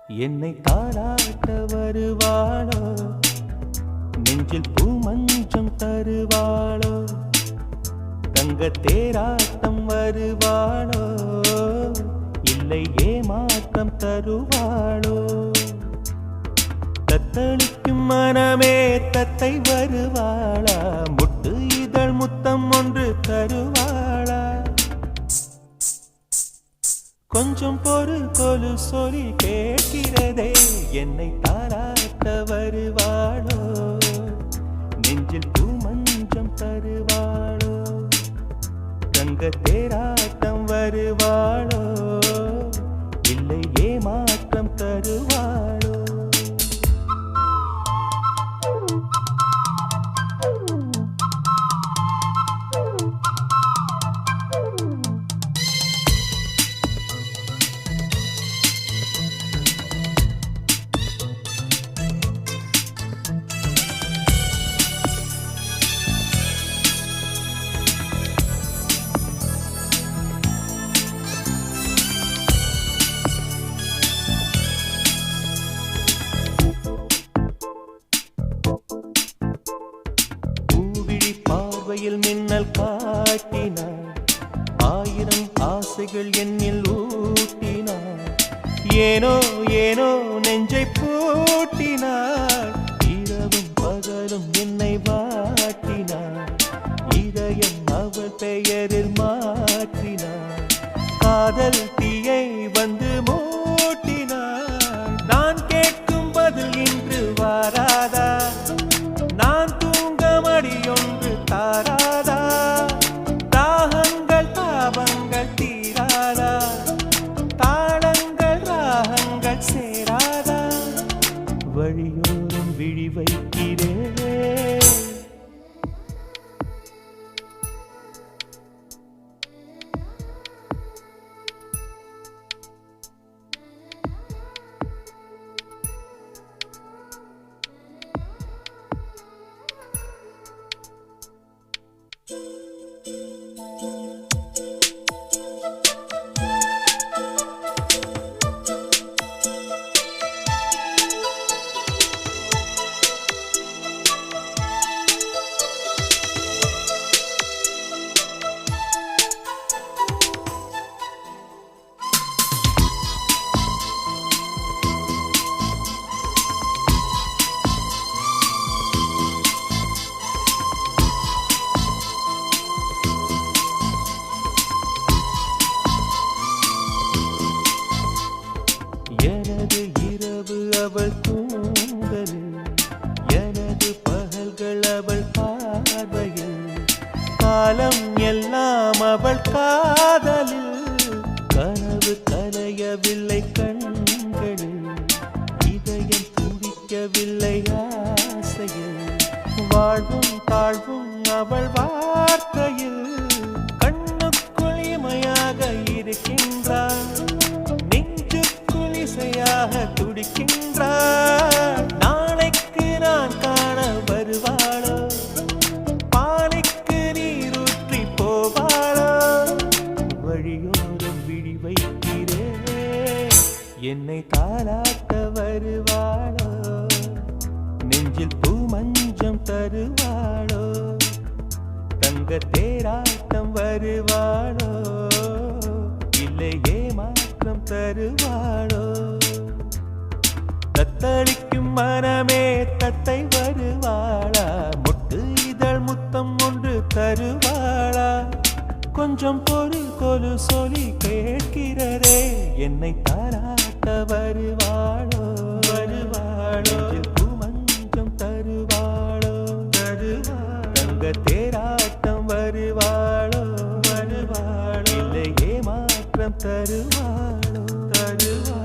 என்னை தாராட்ட வருவாளோ, நெஞ்சில் பூமஞ்சம் தருவாளோ, தங்க தேராட்டம் வருவாளோ, இல்லை ஏமாற்றம் தருவாளோ. தத்தளிக்கும் மனமே தத்தை வருவாளா, முட்டு இதழ் முத்தம் ஒன்று தருவாளா. கொஞ்சம் பொறு கொலு சொல்லி கேட்கிறதே, என்னை தாராட்ட வருவாளோ, நெஞ்சில் பூமஞ்சம் தருவாளோ, தங்க தேராட்டம் வருவாளோ, இல்லை ஏமாற்றம் தருவாளோ. பார்வையில் மின்னல் காட்டினார், ஆயிரம் ஆசைகள் என்னில் ஊட்டினார், ஏனோ ஏனோ நெஞ்சை பூட்டினார், இரவும் பகலும் என்னை வாட்டினார், இதயம் அவள் பெயரில் மாற்றினார், காதல் தீயை வந்து மூட்டினார். நான் கேட்கும் பதில் இன்று வாராதா, நான் தூங்க மடியொன்று தாராதா, தாகங்கள் தாபங்கள் தீராதா, தாளங்கள் ராகங்கள் சேராதா, வழியோரம் விழி வைக்கிறேன். எனது இரவு அவள் தூங்கலில், எனது பகல்கள் அவள் பார்வையில், காலம் எல்லாம் அவள் காதலில், கனவு கலையவில்லை கண்களில், இதயம் துடிக்கவில்லை ஆசையில், வாழ்வும் தாழ்வும் அவள் வார்த்தையில், கண்ணுக்குள் இமையாக இருக்கின்றாள், துடிக்கின்றார். நாளைக்கு நான் காண வருவாளோ, பாலைக்கு நீரூற்றி போவாளோ, வழியோரம் விழி வைக்கிறேன். என்னை தாராட்ட வருவாளோ, நெஞ்சில் பூமஞ்சம் தருவாளோ, தங்க தேராட்டம் வருவாளோ, இல்லை ஏமாற்றம் தருவாளோ. தத்தளிக்கும் மனமே தத்தை வருவாளா, முட்டு இதழ் முத்தம் ஒன்று தருவாளா. கொஞ்சம் பொறு கொலு சொல்லி கேட்கிறதே, என்னை தாராட்ட வருவாளோ, வருவாளோ, பூமஞ்சம் தருவாளோ, தருவாளோ, தங்க தேராட்டம் வருவாளோ, வருவாளோ, இல்லை ஏமாற்றம் தருவாளோ, தருவாளோ.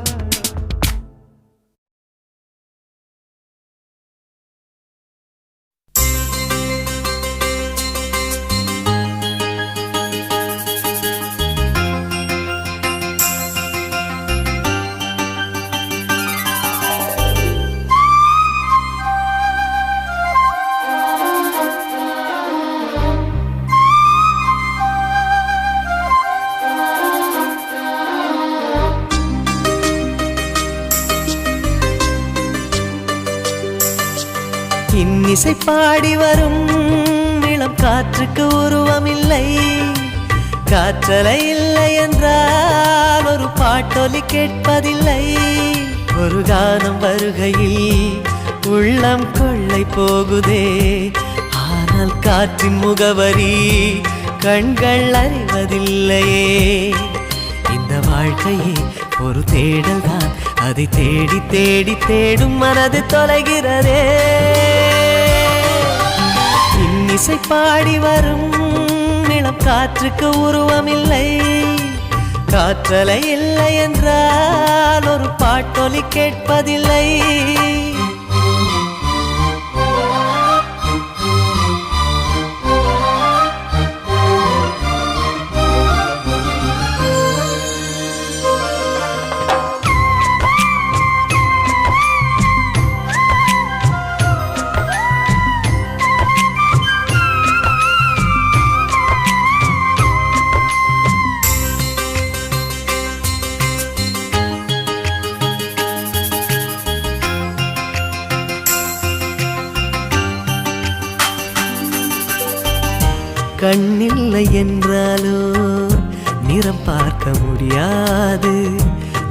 இன்னிசை பாடி வரும் இளம் காற்றுக்கு உருவமில்லை. காற்றலை இல்லை என்றால் ஒரு பாட்டொலி கேட்பதில்லை. ஒரு கானம் வருகையில் உள்ளம் கொள்ளை போகுதே, ஆனால் காற்றின் முகவரி கண்கள் அறிவதில்லையே. இந்த வாழ்க்கையே ஒரு தேடல் தான், அதை தேடி தேடி தேடும் மனது தொலைகிறதே. இன்னிசை பாடி வரும் இளம் காற்றுக்கு உருவமில்லை. காற்றலை இல்லை என்றால் ஒரு பாட்டொலி கேட்பதில்லை. கண்ணில்லை என்றாலோ நிறம் பார்க்க முடியாது.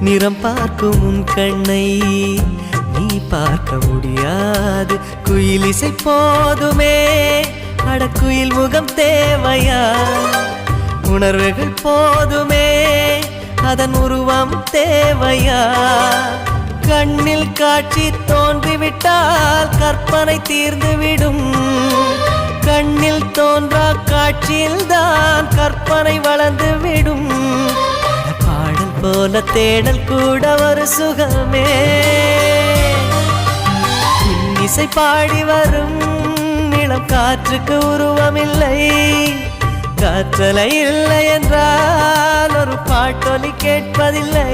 நிறம் பார்க்கும் உன் கண்ணை நீ பார்க்க முடியாது. குயில் இசை போதுமே, அடக்குயில் முகம் தேவையா? உணர்வுகள் போதுமே, அதன் உருவம் தேவையா? கண்ணில் காட்சி தோன்றிவிட்டால் கற்பனை தீர்ந்துவிடும். கண்ணில் தோன்றா காட்சியில் தான் கற்பனை வளர்ந்து விடும். பாடல் போல தேடல் கூட ஒரு சுகமே. இன்னிசை பாடி வரும் இளம் காற்றுக்கு உருவமில்லை. காற்றலை இல்லை என்றால் ஒரு பாட்டொலி கேட்பதில்லை.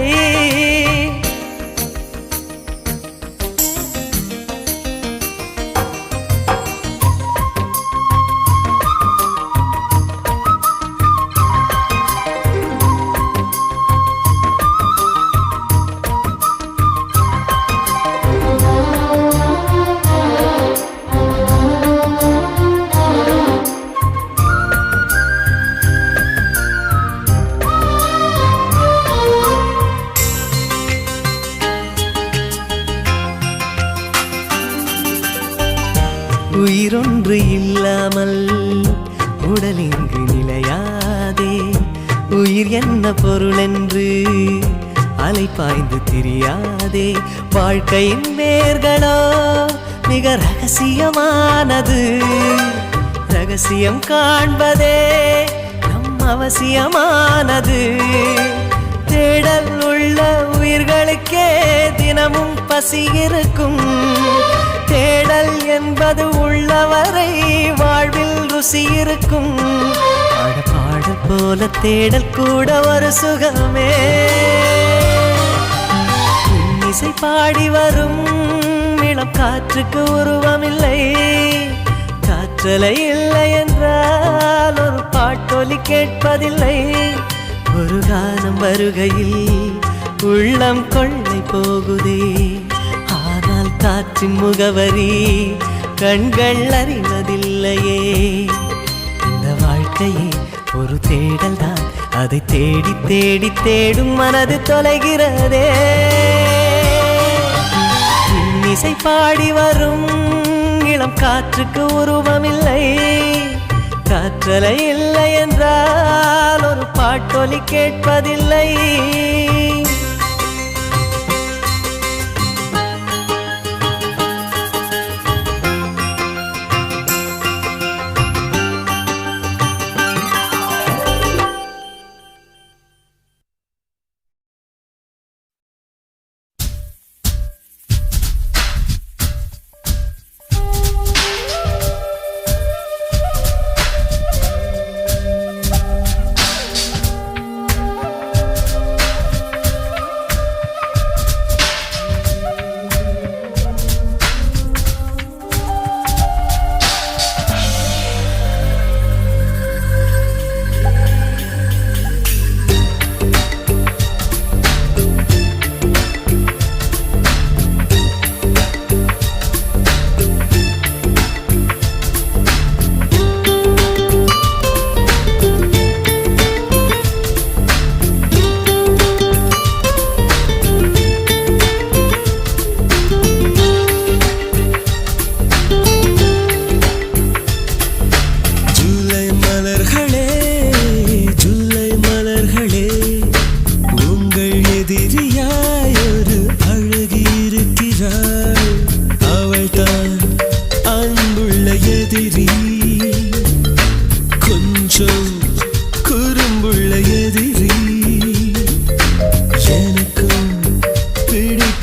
உயிரொன்று இல்லாமல் உடல் இங்கு நிலையாதே. உயிர் என்ன பொருள் என்று அலை பாய்ந்து திரியாதே. வாழ்க்கையின் வேர்களோ மிக ரகசியமானது. ரகசியம் காண்பதே நம் அவசியமானது. தேடல் உள்ள உயிர்களுக்கே தினமும் பசி இருக்கும். தேடல் என்பது உள்ளவரை வாழ்வில் ருசி இருக்கும். பாடல் போல தேடல் கூட ஒரு சுகமே. இன்னிசை பாடி வரும் இளம் காற்றுக்கு உருவமில்லை. காற்றலை இல்லை என்றால் ஒரு பாட்டொலி கேட்பதில்லை. ஒரு கானம் வருகையில் உள்ளம் கொள்ளை போகுதே, ஆனால் காற்றின் முகவரி கண்கள் அறிவதில்லையே. இந்த வாழ்க்கையே ஒரு தேடல் தான், அதை தேடி தேடி தேடும் மனது தொலைகிறதே. இன்னிசை பாடி வரும் இளம் காற்றுக்கு உருவமில்லை. காற்றலை இல்லை என்றால் ஒரு பாட்டொலி கேட்பதில்லை.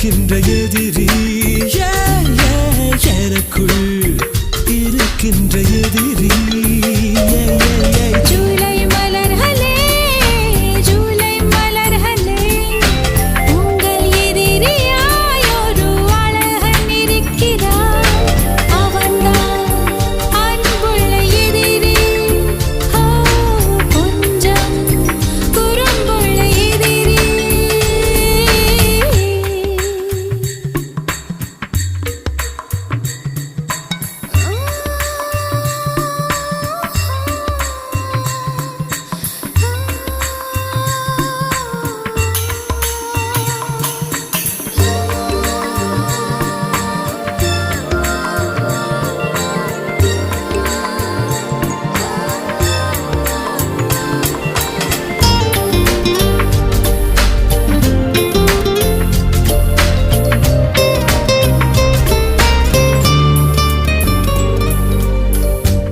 இருக்கின்ற எதிரி எனக்குள் இருக்கின்ற எதிரி ஜூலை மலர்களே ஜூலை மலர்களே உங்கள் எதிரியாய் ஒரு அழகன் இருக்கிறார் அவன்தான் அன்புள்ள எதிரி கொஞ்சம் குறும்புள்ள எதிரி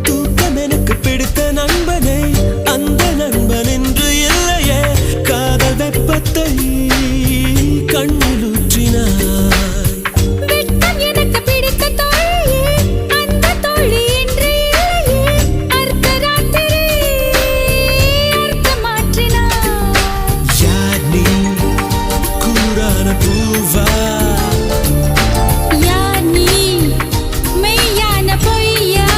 தூக்கம் எனக்கு பிடித்த நண்பனே அந்த நண்பன் என்று இல்லையே காதல் வெப்பத்தை கண்ணில் ஊற்றினாய் வெட்கம் எனக்கு பிடித்த தோழியே அந்த தோழி என்று இல்லையே அர்த்தராத்திரி அர்த்தம் மாற்றினாய் யார் நீ கூறான பூவா யார் நீ மெய்யான பொய்யா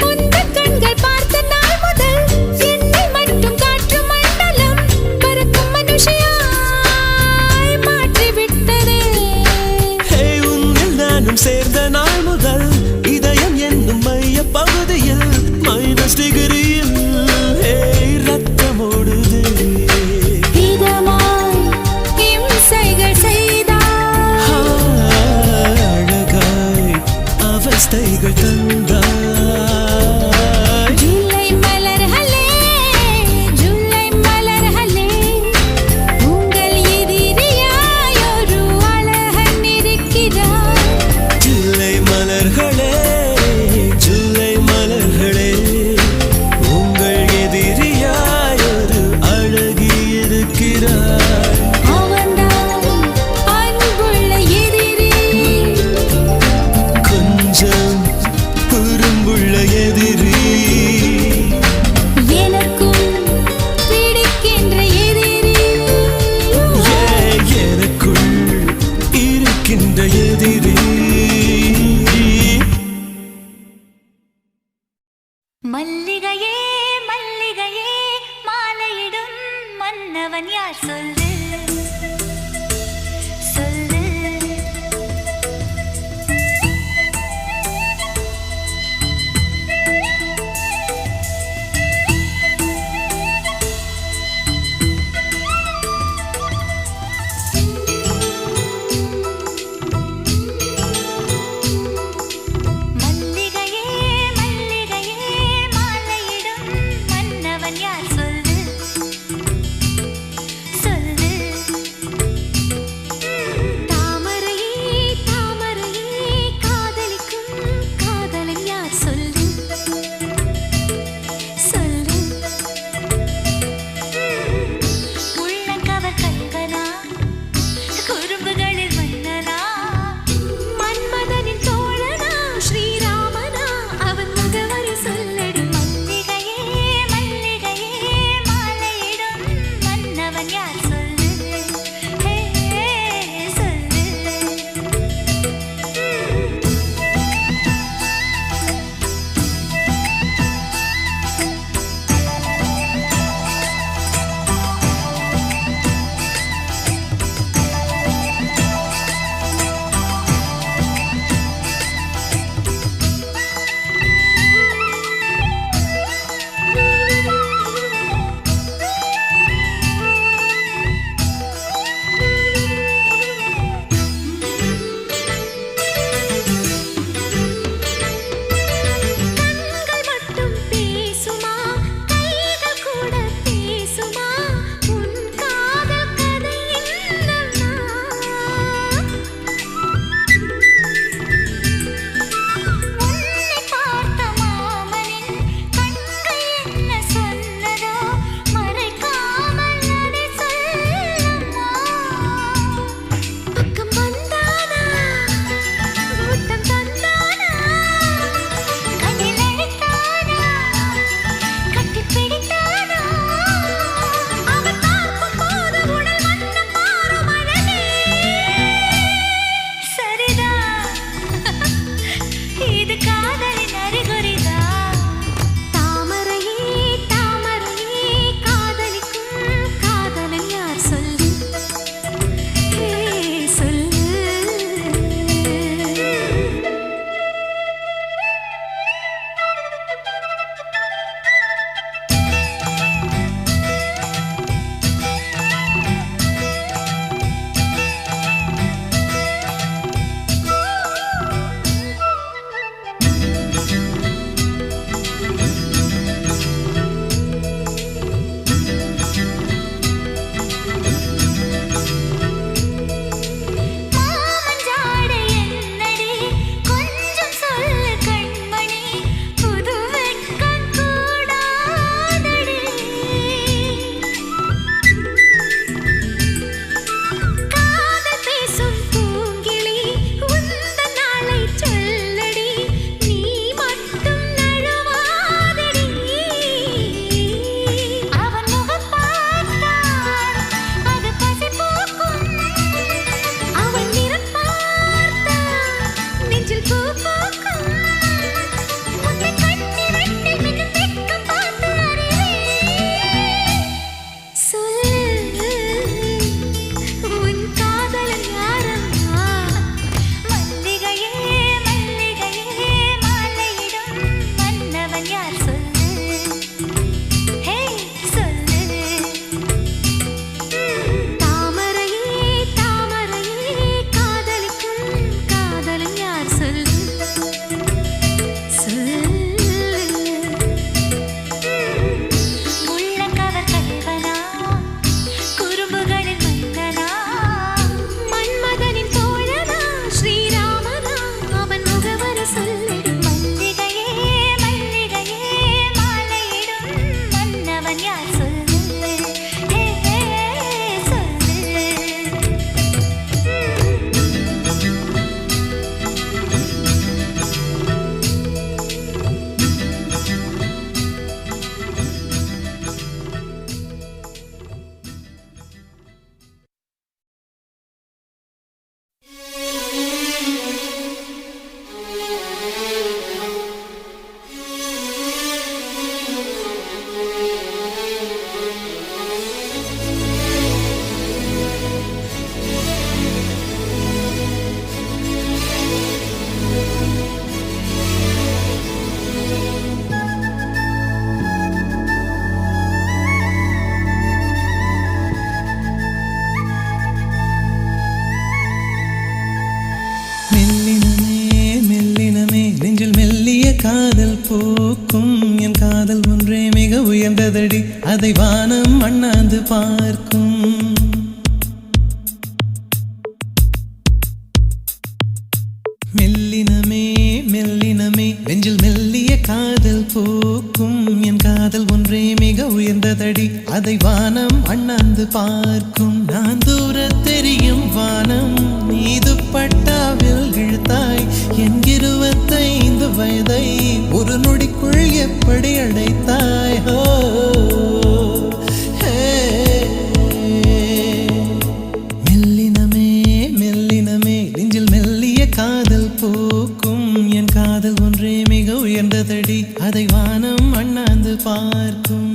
உந்தன் கண்கள் பார்த்த நாள் முதல் என்னை மட்டும் காற்று மண்டலம் பறக்கும் மனுஷியாய் மாற்றிவிட்டதே ஹே உன்னில் நானும் சேர்ந்த நாள் முதல் இதயம் என்னும் மைய பகுதியில் மைனஸ் டிகிரியில் ரத்தம் ஓடுதே இதமாய் இம்சைகள் செய்தாய் அழகாய் அவஸ்தைகள் தந்தாய் ஜூலை மலர்களே ஜூலை மலர்களே உங்கள் எதிரியாய் ஒரு அழகன் இருக்கிறார் ஜூலை மலர்களே ஜூலை மலர்களே உங்கள் எதிரியாய் ஒரு அழகி இருக்கிறார் அவன்தான் அன்புள்ள எதிரி கொஞ்சம் குறும்புள்ள எதிரி எனக்கும் பிடிக்கின்ற எதிரி எனக்குள் இருக்கின்ற எதிரி மல்லிகையே மல்லிகையே மாலையிடும் மன்னவன் யார் சொல்லு சொல்லு மல்லிகையே மல்லிகையே மாலையிடும் மன்னவன் யார் சொல்லு சொல்லு மிக உயர்ந்ததடி அதை வானம் அண்ணாந்து பார்க்கும் மெல்லினமே மெல்லினமே நெஞ்சில் மெல்லிய காதல் பூக்கும் என் காதல் ஒன்றே மிக உயர்ந்ததடி அதை வானம் அண்ணாந்து பார்க்கும் நான் தூர தெரியும் வானம் மீது பட்டாவில் இழுத்தாய் என் 25 வயதை ஒரு நொடிக்குள் எப்படி அடைத்தாய் ஹோ மெல்லினமே மெல்லினமே நெஞ்சில் மெல்லிய காதல் பூக்கும் என் காதல் ஒன்றே மிக உயர்ந்ததடி அதை வானம் அண்ணாந்து பார்க்கும்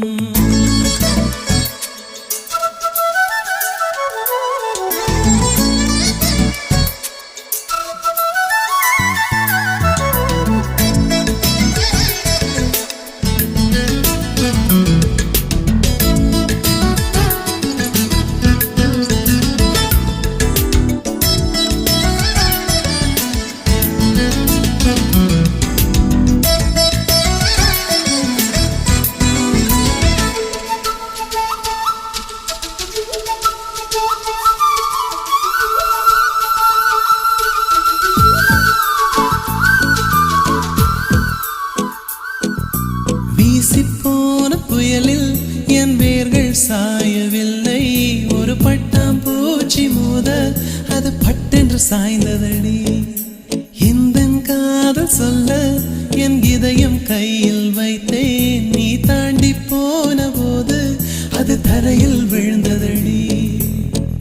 வீசிப்போன புயலில் என் வேர்கள் சாயவில்லை ஒரு பட்டாம் பூச்சி மோத அது பட்டென்று சாய்ந்ததடி எந்த காதல் சொல்ல என் இதயம் கையில் வைத்தேன் நீ தாண்டி போன போது அது தரையில் விழுந்ததடி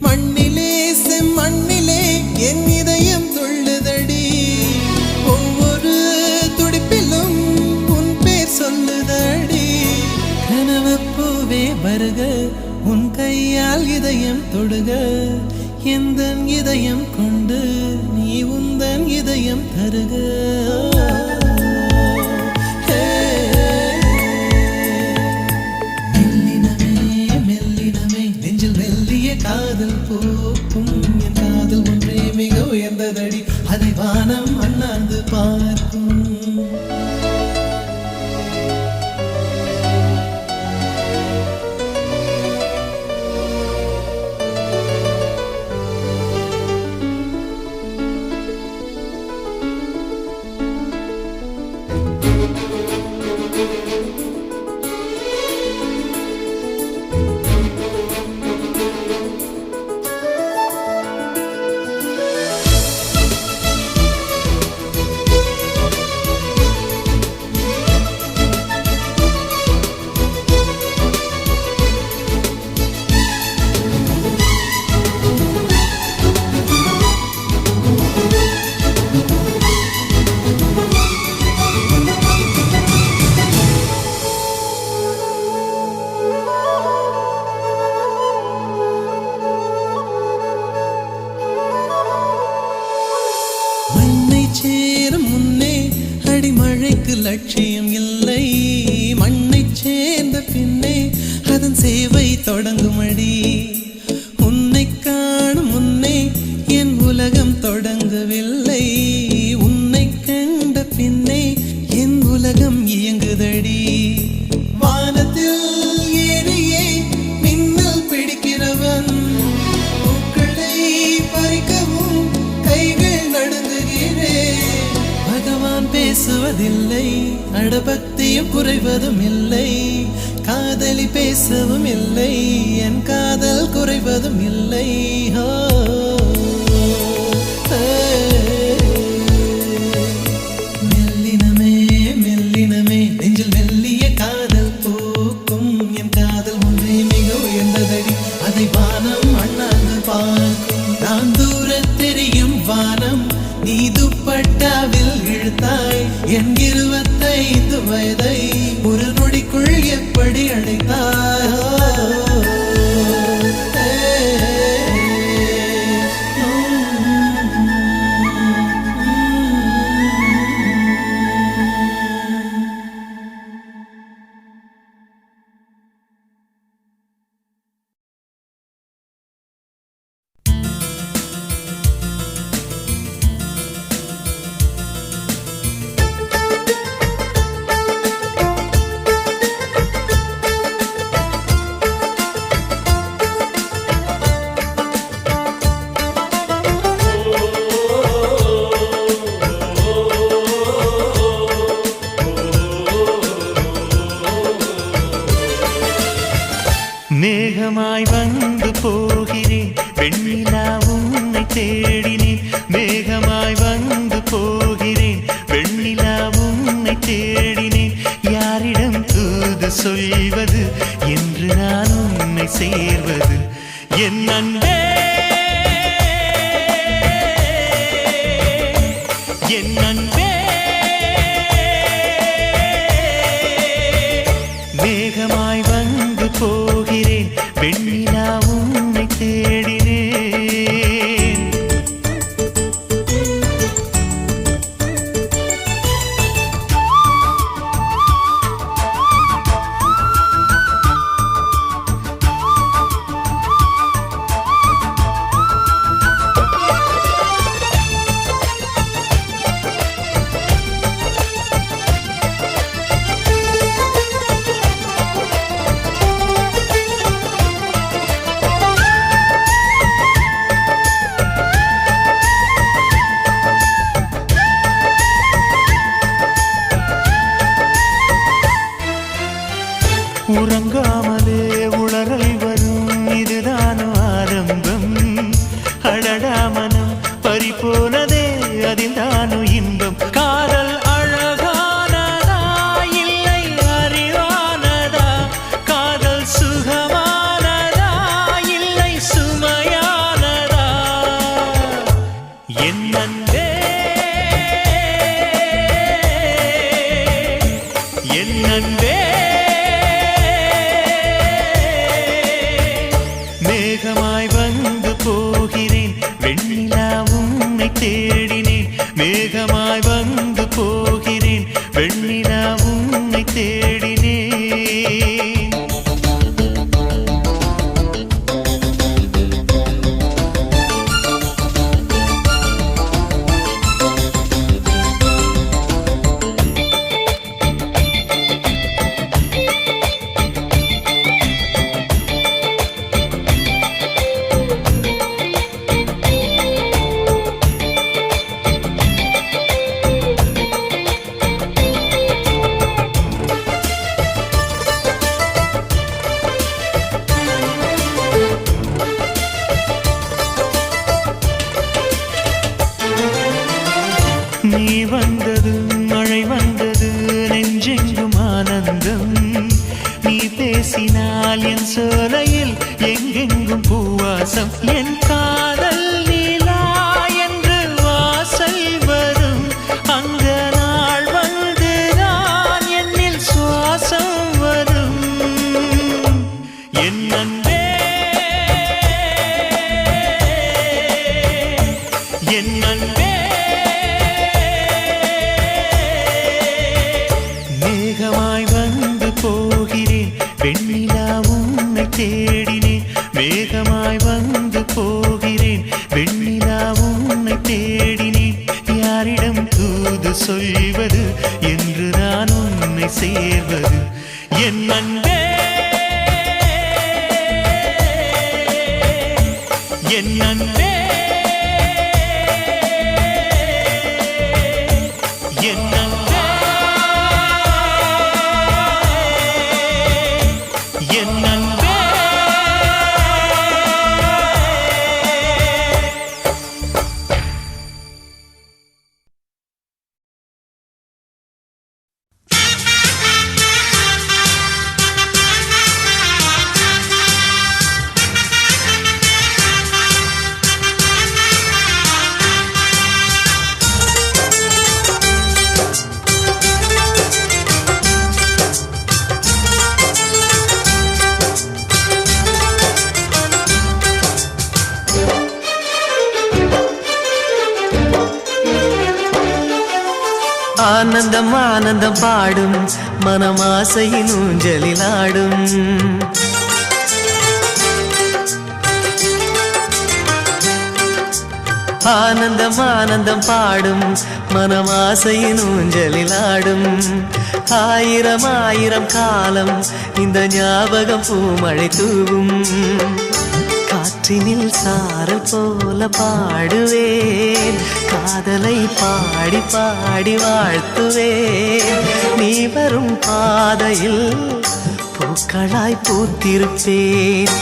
மண்ணிலே செம்மண்ணிலே என் இதயம் துள்ளுதடி ஒவ்வொரு துடிப்பிலும் உன் பேர் சொல்லுதடி கனவு பூவே வருக உன் கையால் இதயம் தொடுக எந்தன் இதயம் கொண்டு நீ உந்தன் இதயம் தருக மெல்லினமே மெல்லினமே நெஞ்சில் மெல்லிய காதல் பூக்கும் என் காதல் ஒன்றே மிக உயர்ந்ததடி அதை வானம் அண்ணாந்து பார்க்கும் லட்சியம் இல்லை மண்ணை சேர்ந்த பின்னே அதன் சேவை தொடங்குமடி உன்னை காணும் முன்னே என் உலகம் தொடங்கவில்லை உன்னை கண்ட பின்னே என் உலகம் இயங்குதடி வானத்தில் ஏறியே மின்னல் பிடிக்கிறவன் பூக்களை பறிக்கவும் கைகள் நடுங்குகிறேன் பகவான் பேசுவதில்லை அடபக்தியும் குறைவதும் இல்லை காதலி பேசவும் இல்லை என் காதல் குறைவதும் இல்லை மெல்லினமே மெல்லினமே நெஞ்சில் மெல்லிய காதல் பூக்கும் என் காதல் ஒன்றே மிக உயர்ந்ததடி அதை வானம் அண்ணாந்து பார்க்கும் நான் தூர தெரியும் வானம் நீ துப்பட்டாவில் இழுத்தாய் என் 25 வயதை ஒரு நொடிக்குள் எப்படி அடைத்தாய் மேகமாய் வந்து போகிறேன் வெண்ணிலா உன்னை தேடினேன் மேகமாய் வந்து போகிறேன் வெண்ணிலா உன்னை தேடினேன் யாரிடம் தூது சொல்வது என்று நான் உன்னை சேர்வது என் அன்பே என் அன்பே மேகமாய் வந்து போகிறேன் வெண்ணிலா உன்னை தேடினேன் உறங்காமலே உளறல் வரும் இதுதான் ஆரம்பம் அழடாமனம் பறிபோனதே அதில் தானு இன்பம் காதல் அழகானதா இல்லை அறிவானதா காதல் சுகமானதா இல்லை சுமையானதா என் அன்பே என் அன்பே மேகமாய் வந்து போகிறேன் வெண்ணிலா உன்னை தேடினேன் மேகமாய் வந்து போகிறேன் வெண்ணிலா உன்னை தேடினேன் நீ வந்தது மழை வந்தது நெஞ்செங்கும் ஆனந்தம் நீ பேசினால் என் சோலையில் எங்கெங்கும் பூவாசம் என் காதல் நீலா என்று வாசல் வரும் அங்க நாள் வந்து நான் என்னில் சுவாசம் வரும் என் அன்பே என் அன்பே மேகமாய் வந்து போகிறேன் வெண்ணிலா உன்னை தேடினேன் மேகமாய் வந்து போகிறேன் வெண்ணிலா உன்னை தேடினேன் யாரிடம் தூது சொல்வது என்று நான் உன்னை சேர்வது என் அன்பே என் அன்பே என் அன்பே என் அன்பே ஆனந்தம் ஆனந்தம் பாடும் மனமாசையின் ஊஞ்சலில் ஆடும் ஆனந்தம் ஆனந்தம் பாடும் மனமாசையின் ஊஞ்சலில் ஆடும் ஆயிரம் ஆயிரம் காலம் இந்த ஞாபகம் பூமழை தூவும் காற்றினில் சாரல் போல பாடுவேன் காதலை பாடி பாடி வாழ்த்துவேன் நீ வரும் பாதையில் பூக்களாய் பூத்திருப்பேன்.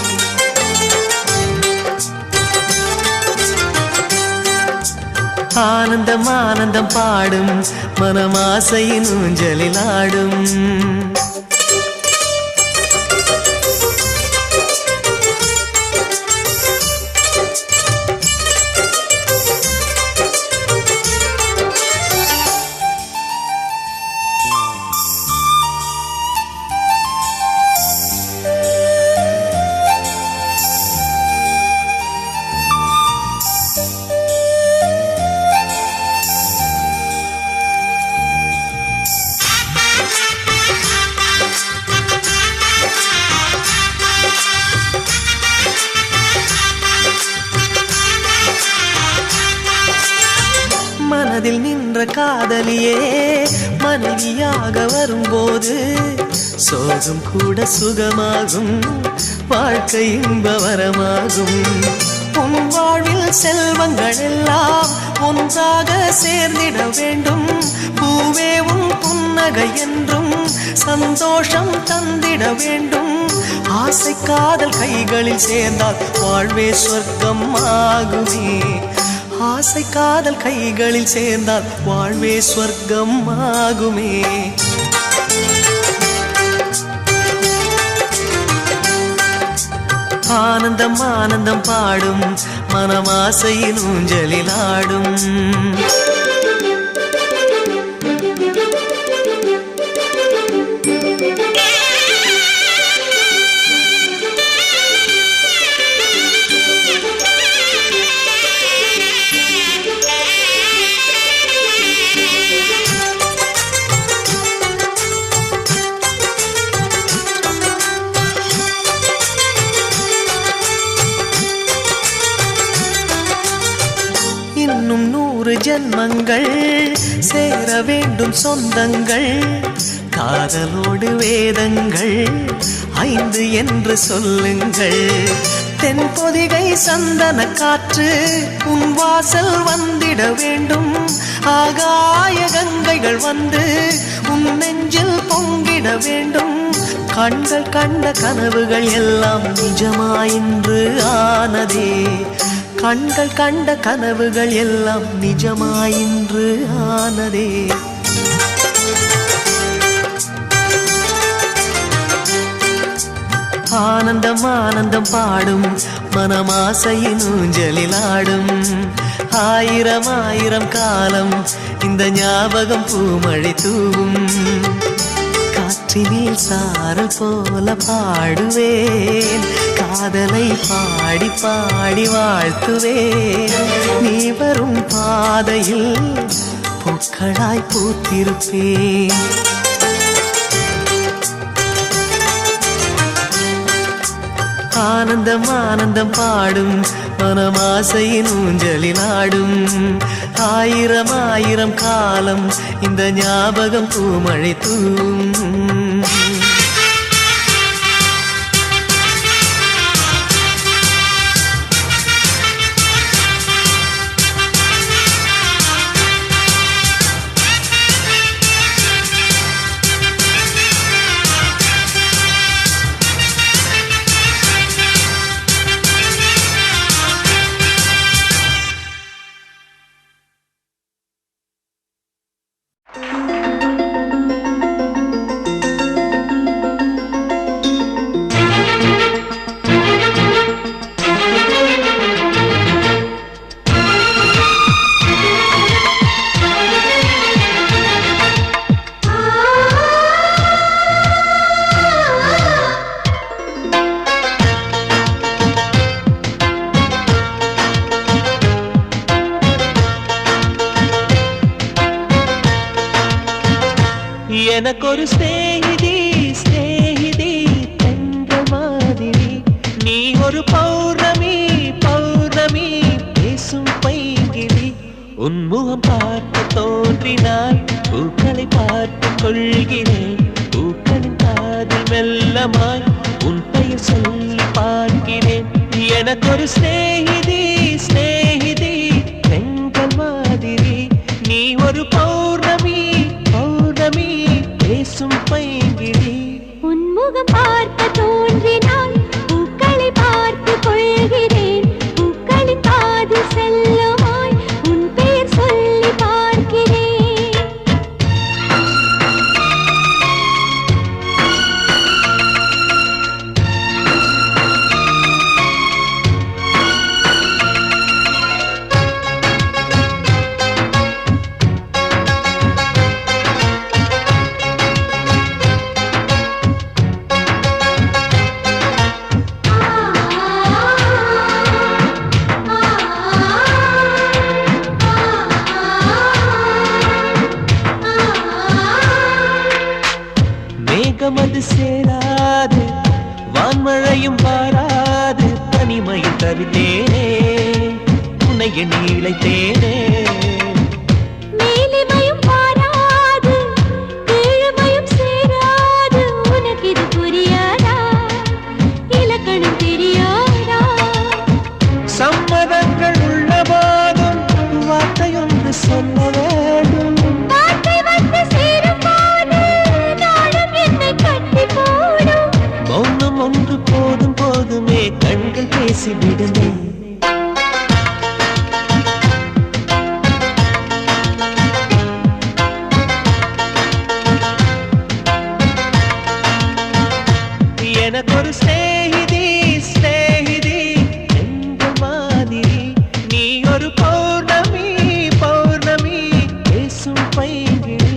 ஆனந்தம் ஆனந்தம் பாடும் மனமாசையின் ஊஞ்சலில் ஆடும். மனதில் நின்ற காதலியே மனைவியாக வரும்போது சோகம் கூட சுகமாகும், வாழ்க்கை இன்பவரமாகும். உன் வாழ்வில் செல்வங்கள் எல்லாம் ஒன்றாக சேர்ந்திட வேண்டும். பூவே உன் புன்னகை என்றும் சந்தோஷம் தந்திட வேண்டும். ஆசை காதல் கைகளில் சேர்ந்தால் வாழ்வே சொர்க்கம் ஆகுமே. ஆசை காதல் கைகளில் சேர்ந்தால் வாழ்வே சொர்க்கம் ஆகுமே. ஆனந்தம் ஆனந்தம் பாடும் மனமாசையின் ஊஞ்சலில் ஆடும். இன்னும் 100 ஜன்மங்கள் சேர வேண்டும் சொந்தங்கள். காதலோடு வேதங்கள் 5 என்று சொல்லுங்கள். தென்பொதிகை சந்தன காற்று உன் வாசல் வந்திட வேண்டும். ஆகாய கங்கைகள் வந்து உன் நெஞ்சில் பொங்கிட வேண்டும். கண்கள் கண்ட கனவுகள் எல்லாம் நிஜமாயின்று ஆனதே. கண்கள் கண்ட கனவுகள் எல்லாம் நிஜமாயின்று ஆனதே. ஆனந்தம் ஆனந்தம் பாடும் மனமாசையின் ஊஞ்சலில் ஆடும். ஆயிரம் ஆயிரம் காலம் இந்த ஞாபகம் பூமழை தூவும். காற்றினில் சாரல் போல பாடுவேன், காதலை பாடி பாடி வாழ்த்துவேன். நீ வரும் பாதையில் பூக்களாய் பூத்திருப்பேன். ஆனந்தம் ஆனந்தம் பாடும் மனமாசையின் ஊஞ்சலில் ஆடும். ஆயிரம் ஆயிரம் காலம் இந்த ஞாபகம் பூமழை தூவும். எனக்கொரு ஸ்நேகிதி ஸ்நேகிதி தங்க மாதிரி. நீ ஒரு பௌர்ணமி பௌர்ணமி பேசும் பைங்கிளி. உன்முகம் பார்த்து தோன்றினாய், பூக்களை பார்த்து கொள்கிறேன். பூக்களின் காதில் மெல்லமாய் உன் பெயர் சொல்லி பார்க்கிறேன். எனக்கொரு ஸ்நேகிதி ஸ்நேகிதி பெண்கள் மாதிரி. நீ ஒரு பௌர்ணமி பௌர்ணமி பேசும் பைங்கிளி. உன்மு உன்முகம் பார்க்க தோன்றினால் பூக்களை பார்த்து கொள்கிறேன். பூக்களின் காது செல்லுமாய் உன் பெயர் சொல்லி பார்க்கிறேன். மேகமது சேராது வான்மழையும் பாராது தனிமையில் தவித்தேனே உன்னை எண்ணி இழைத்தேனே. மேலிமையும் பாராது கீழ்மையும் சேராது உனக்கு இது புரியாதா? இலக்கணம் தெரியாதா? சம்மதங்கள் உள்ள போதும் வார்த்தையொன்று சொல்ல வேண்டும். வார்த்தை வந்து சேரும் போது நாளும் என்னை கட்டி போடும். மௌனம் ஒன்று போதும் போதுமே கண்கள் பேசிவிடுமே. எனக்கொரு ஸ்நேகிதி ஸ்நேகிதி என்ற மாதிரி நீ ஒரு பௌர்ணமி பௌர்ணமி பேசும் பைங்கிழி.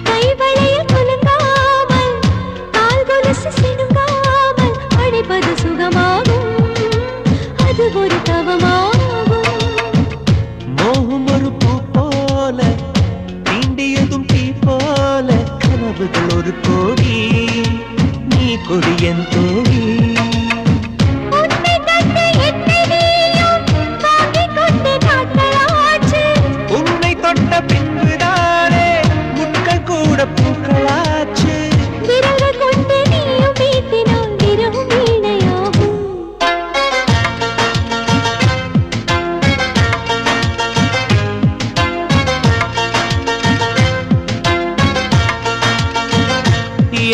கைவளையில் குலுங்காமல் கால் கொலுசு சிணுங்காமல் அழைப்பது சுகமாகும். அது ஒரு தவமாகும். மோகம் ஒரு பூ போல தீண்டியதும் தீ போல கனவுகள் ஒரு கோடி நீ கொடியன் தோழி. உன்னை கண்டு என்னை நீயும் வாங்கிக் கொண்டு நாட்களாச்சு. உன்னை தொட்ட பின்புதானே முட்கள் கூட பூக்களாச்சு. விரல்கள் கொண்டு நீயும் வீட்டினால் விரவும் வீணையாகும்.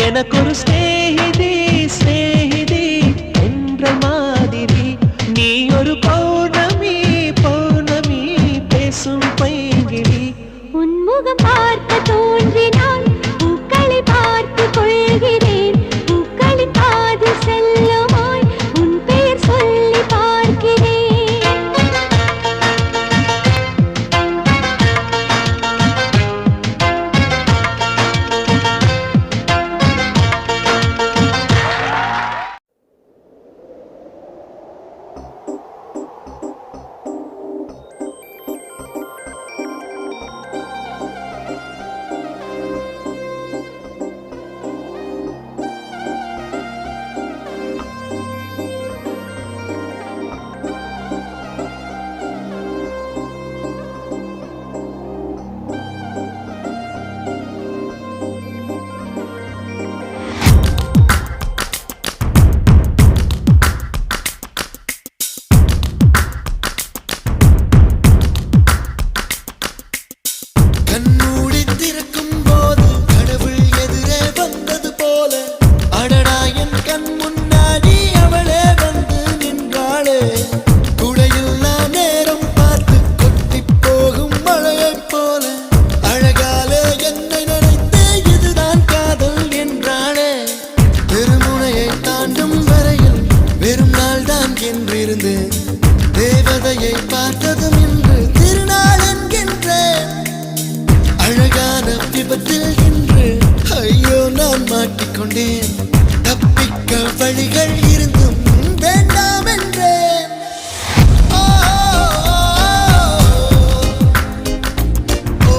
எனக்கொரு ஸ்நேகிதி ஸ்நேகிதி என்ற மாதிரி நீ ஒரு பௌர்ணமி பௌர்ணமி பேசும் பைங்கிழி. உன்முகம் பார்க்க தோன்றினால் பூக்களை பார்த்து கொள்கிறேன். பூக்களின் காது செல்லுமாய் உன் பெயர் சொல்லி பார்க்கிறேன். மாட்டிக்கொண்டேன். தப்பிக்க வழிகள் இருந்தும் வேண்டாம் என்றேன். ஓ, ஓ, ஓ,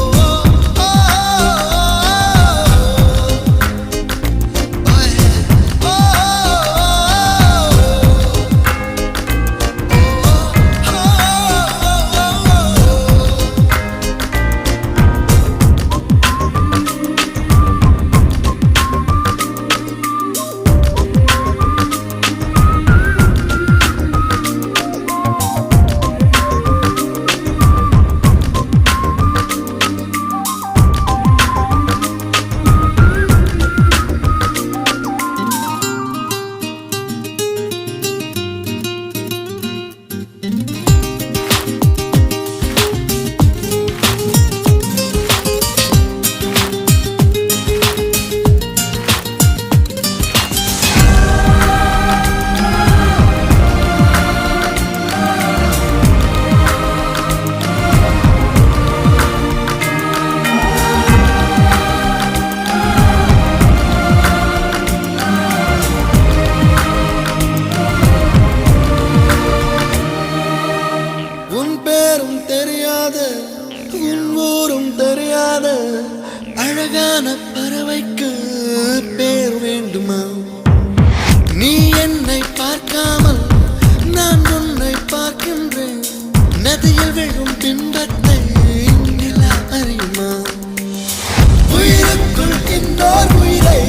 அழகான பறவைக்கு பேர் வேண்டுமா? நீ என்னை பார்க்காமல் நான் உன்னை பார்க்கின்றேன். நதியில் விழும் பின்பத்தை நிலா அறியுமா? உயிருக்குள் இன்னோர் உயிரை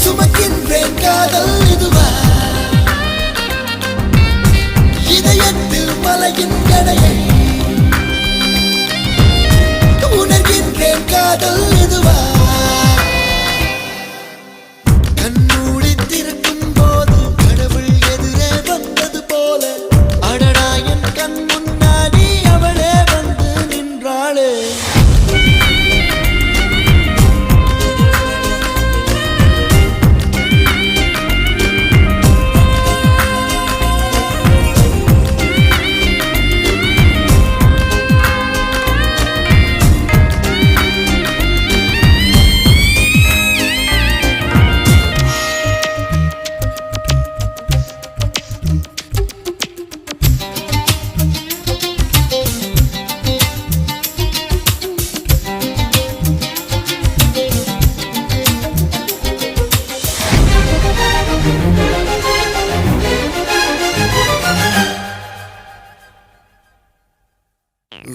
சுமக்கின்றேன். காதல் இதுவா? இதயத்தில் மலையின் எடையை உணர்கின்றேன். காதல் இதுவா? கண்மூடி திறக்கும் போது கடவுள் எதிரே வந்தது போல அடடா என் கண் முன்னாடி அவளே வந்து நின்றாளே.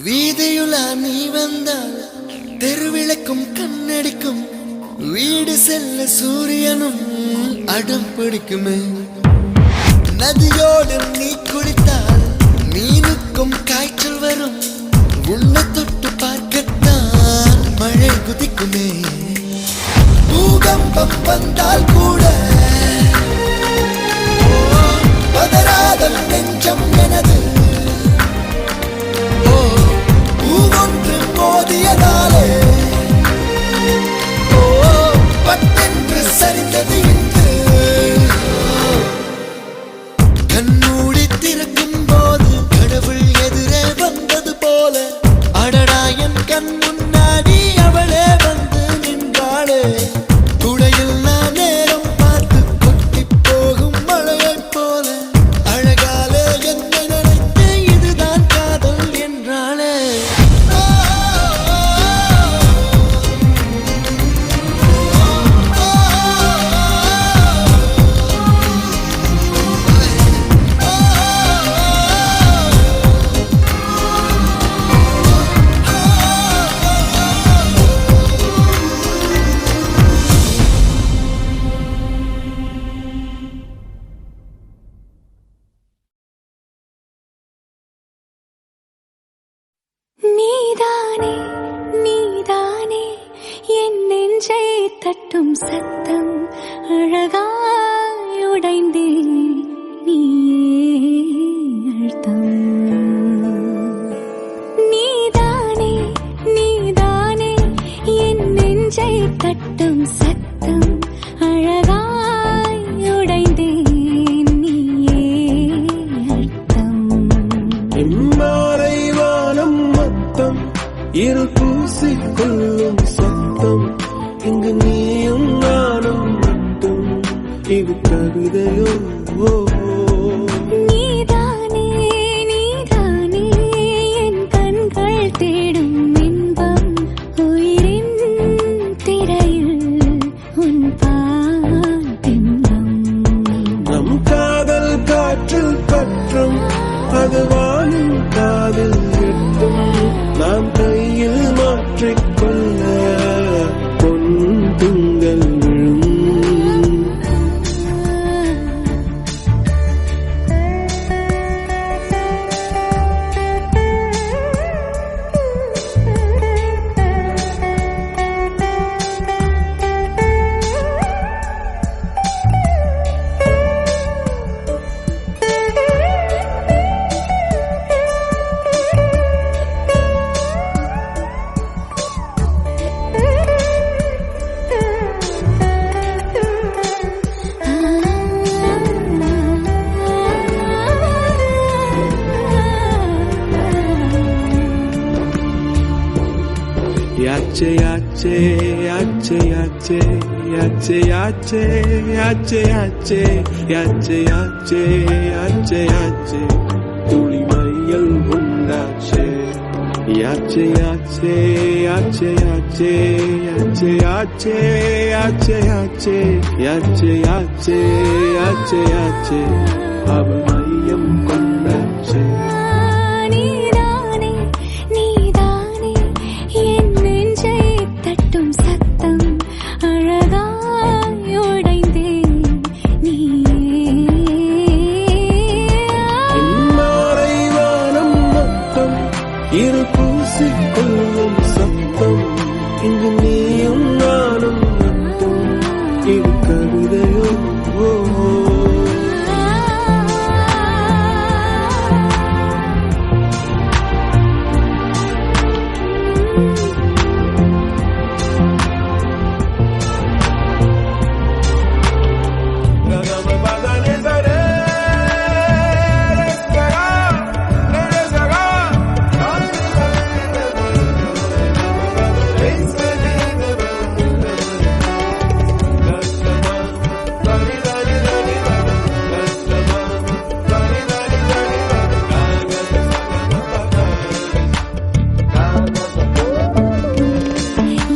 வீதியுலா நீ வந்தால் தெருவிளக்கும் கண்ணடிக்கும். வீடு செல்ல சூரியனும் அடம் பிடிக்குமே. நதியோடு நீ குளித்தால் மீனுக்கும் காய்ச்சல் வரும். உன்னை தொட்டு பார்க்கத்தான் மழை குதிக்குமே. பூகம்பம் வந்தால் கூட பதறாத நெஞ்சம் எனது. பூவொன்று மோதியதாலே பட்டென்று சரிந்தது இன்று. கண்மூடி திறக்கும் போது கடவுள் எதிரே வந்தது போல அடடா என் கண் முன்னாடி அவளே வந்து நின்றாளே. துளையில்லா நேரம் பார்த்து கொட்டி போகும் மழையைப் போல அழகாலே என்னை நினைத்து இதுதான் காதல் என்றாளே. நீதானே நீதானே என் நெஞ்சை தட்டும் சத்தம் அழகாய் உடைந்தே நீயே அழுத்தம். நீதானே நீதானே என் நெஞ்சை தட்டும் சத்தம் அழகாய் உடைந்தே நீயே அழுத்தம். இம்மாறை வானம் மொத்தம் இரு பூசிக்கொள்ளும் சத்தம். இங்கு நீயும் நானும் மட்டும் இது கவிதையோ? நீதானே நீதானே என் கண்கள் தேடும் இன்பம். உயிரின் திரையில் உன் பாதென்பம். நம் காதல் காற்றில் பற்றும் அது வானின் காதில் எட்டும். நாம் கையில் மாற்றிக்கொள்ள பொன் துங்கள் விழும். Yache yache yache yache yache yache yache yache yache yache yache yache துளி மையல் உண்டாச்சே Yache, yache, yache, yache, yache, yache, yache, yache, yache, yache, yache, yache, அவள் மையம் கொண்டாச்சே. நீதானே நீதானே என் நெஞ்சை தட்டும் சத்தம் அழகாய் உடைந்தேன் நீயே இம்மாறை வானம் மொத்தம் இரு பூசிக்கொள்ளும் சத்தம் இங்கு நீயும் நானும் மட்டும் இது கவிதையோ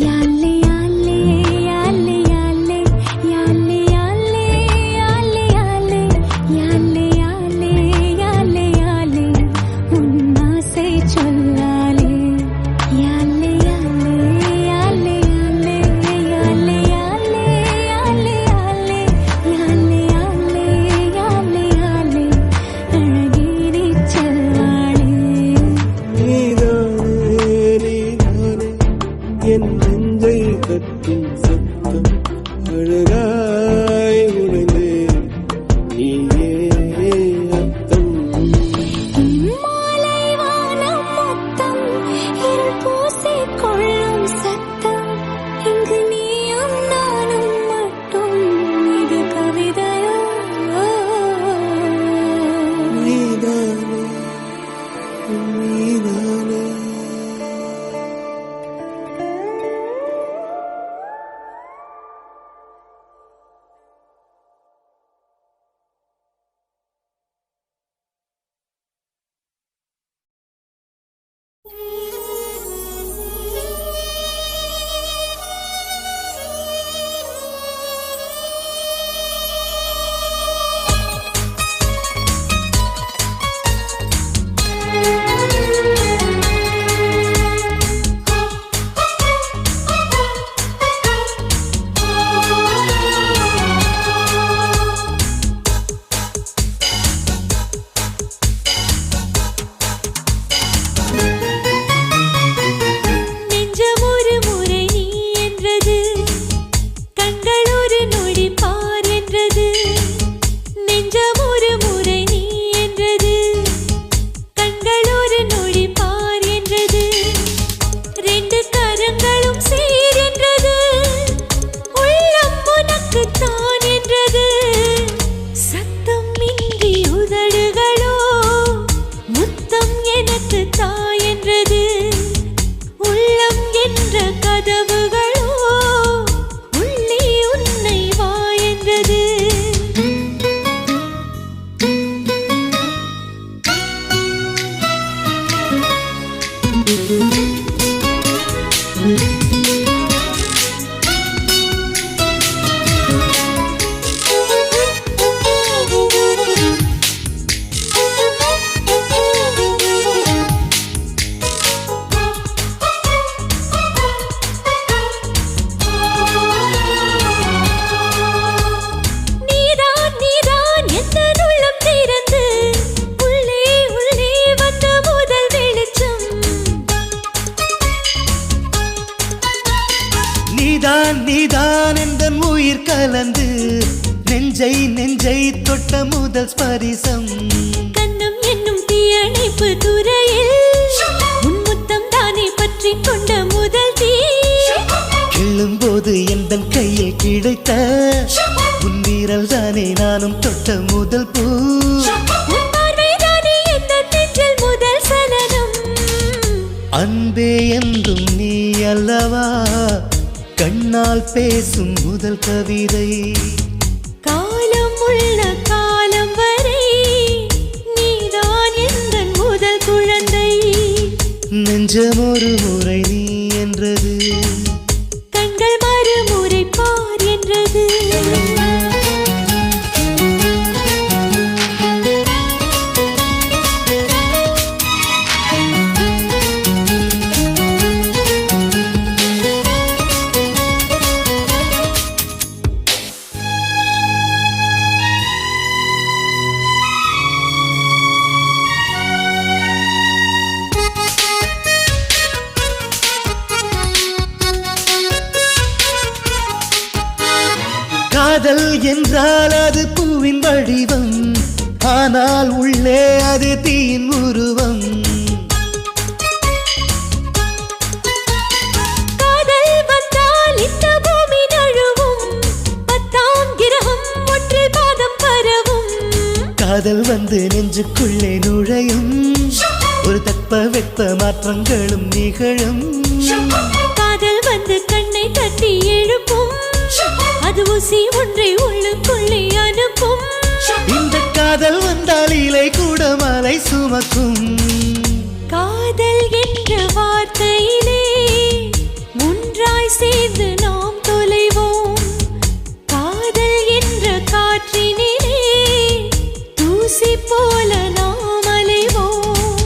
யாலே யாலே யாலே யாலே யாலே யாலே யாலே யாலே யாலே யாலே யாலே உன் ஆசை சொல்லாலே யாலே யாலே யாலே யாலே யாலே யாலே யாலே யாலே யாலே யாலே யாலே அழகிரி செல்வாளே நீதானே நீதானே என் நெஞ்சை தட்டும் சத்தம் அழகாய் உடைந்தேன் நீயே அர்த்தம் மாலை வானம் மொத்தம் இருள் பூசிக்கொள்ளும் சத்தம் இங்கு நீயும் நானும் மட்டும் இது கவிதையோ நீதானே நீதானே நெஞ்சம் ஒரு முறை நீ என்றது கண்கள் ஒரு நொடி பார் என்றது நெஞ்சம் ஒரு முறை நீ என்றது கண்கள் ஒரு நொடி பார் என்றது ரெண்டு கரங்களும் சேர் என்றது உள்ளம் உனக்கு தான் என்றது சத்தம் இன்றி உதடுகளோ முத்தம் எனக்கு தாய் என்றது உள்ளம் என்ற கதவுகளோ உள்ளே உன்னை வா என்றது நீதான் நீதான் எந்த உள்ளம் திறந்து உள்ளே உள்ளே வந்த முதல் வெளிச்சம் நீதான் நீதான் எந்தன் உயிர் கலந்து நெஞ்சை நெஞ்சை தொட்ட முதல் ஸ்பரிசம் கண்ணம் என்னும் தீயணைப்பு துறையில் உன் முத்தம் தானே பற்றி கொண்ட முதல் தீ கிள்ளும்போது எந்தன் கையில் கிடைத்த உன் வீரல் தானே நானும் தொட்ட முதல் பூ உன் பார்வை தானே எந்த நெஞ்சில் முதல் சலனம் அன்பே என்றும் நீ அல்லவா கண்ணால் பேசும் முதல் கவிதை காலம் உள்ள காலம் வரை நீதான் எந்தன் முதல் குழந்தை நெஞ்சம் ஒரு முறை நீ என்றது, கண்கள் மறுமுறை பார் என்றது. காதல் என்றால் அது பூவின் வடிவம், ஆனால் உள்ளே அது தீயின் உருவம். காதல் வந்தால் இந்த பூமி நழுவும், 10ஆம் கிரகம் ஒன்றில் பாதம் பரவும். காதல் வந்து நெஞ்சுக்குள்ளே நுழையும், ஒரு தட்ப வெப்ப மாற்றங்களும் நிகழும். காதல் வந்து கண்ணை தட்டி எழுப்பும், அது ஊசி ஒன்றை உள்ளுக்குள்ளே அனுப்பும். இந்த காதல் வந்தால் இலை கூட மலை சுமக்கும். காதல் என்ற வார்த்தையிலே ஒன்றாய் சேர்ந்து நாம் தொலைவோம். காதல் என்ற காற்றினிலே தூசி போல நாம் அலைவோம்.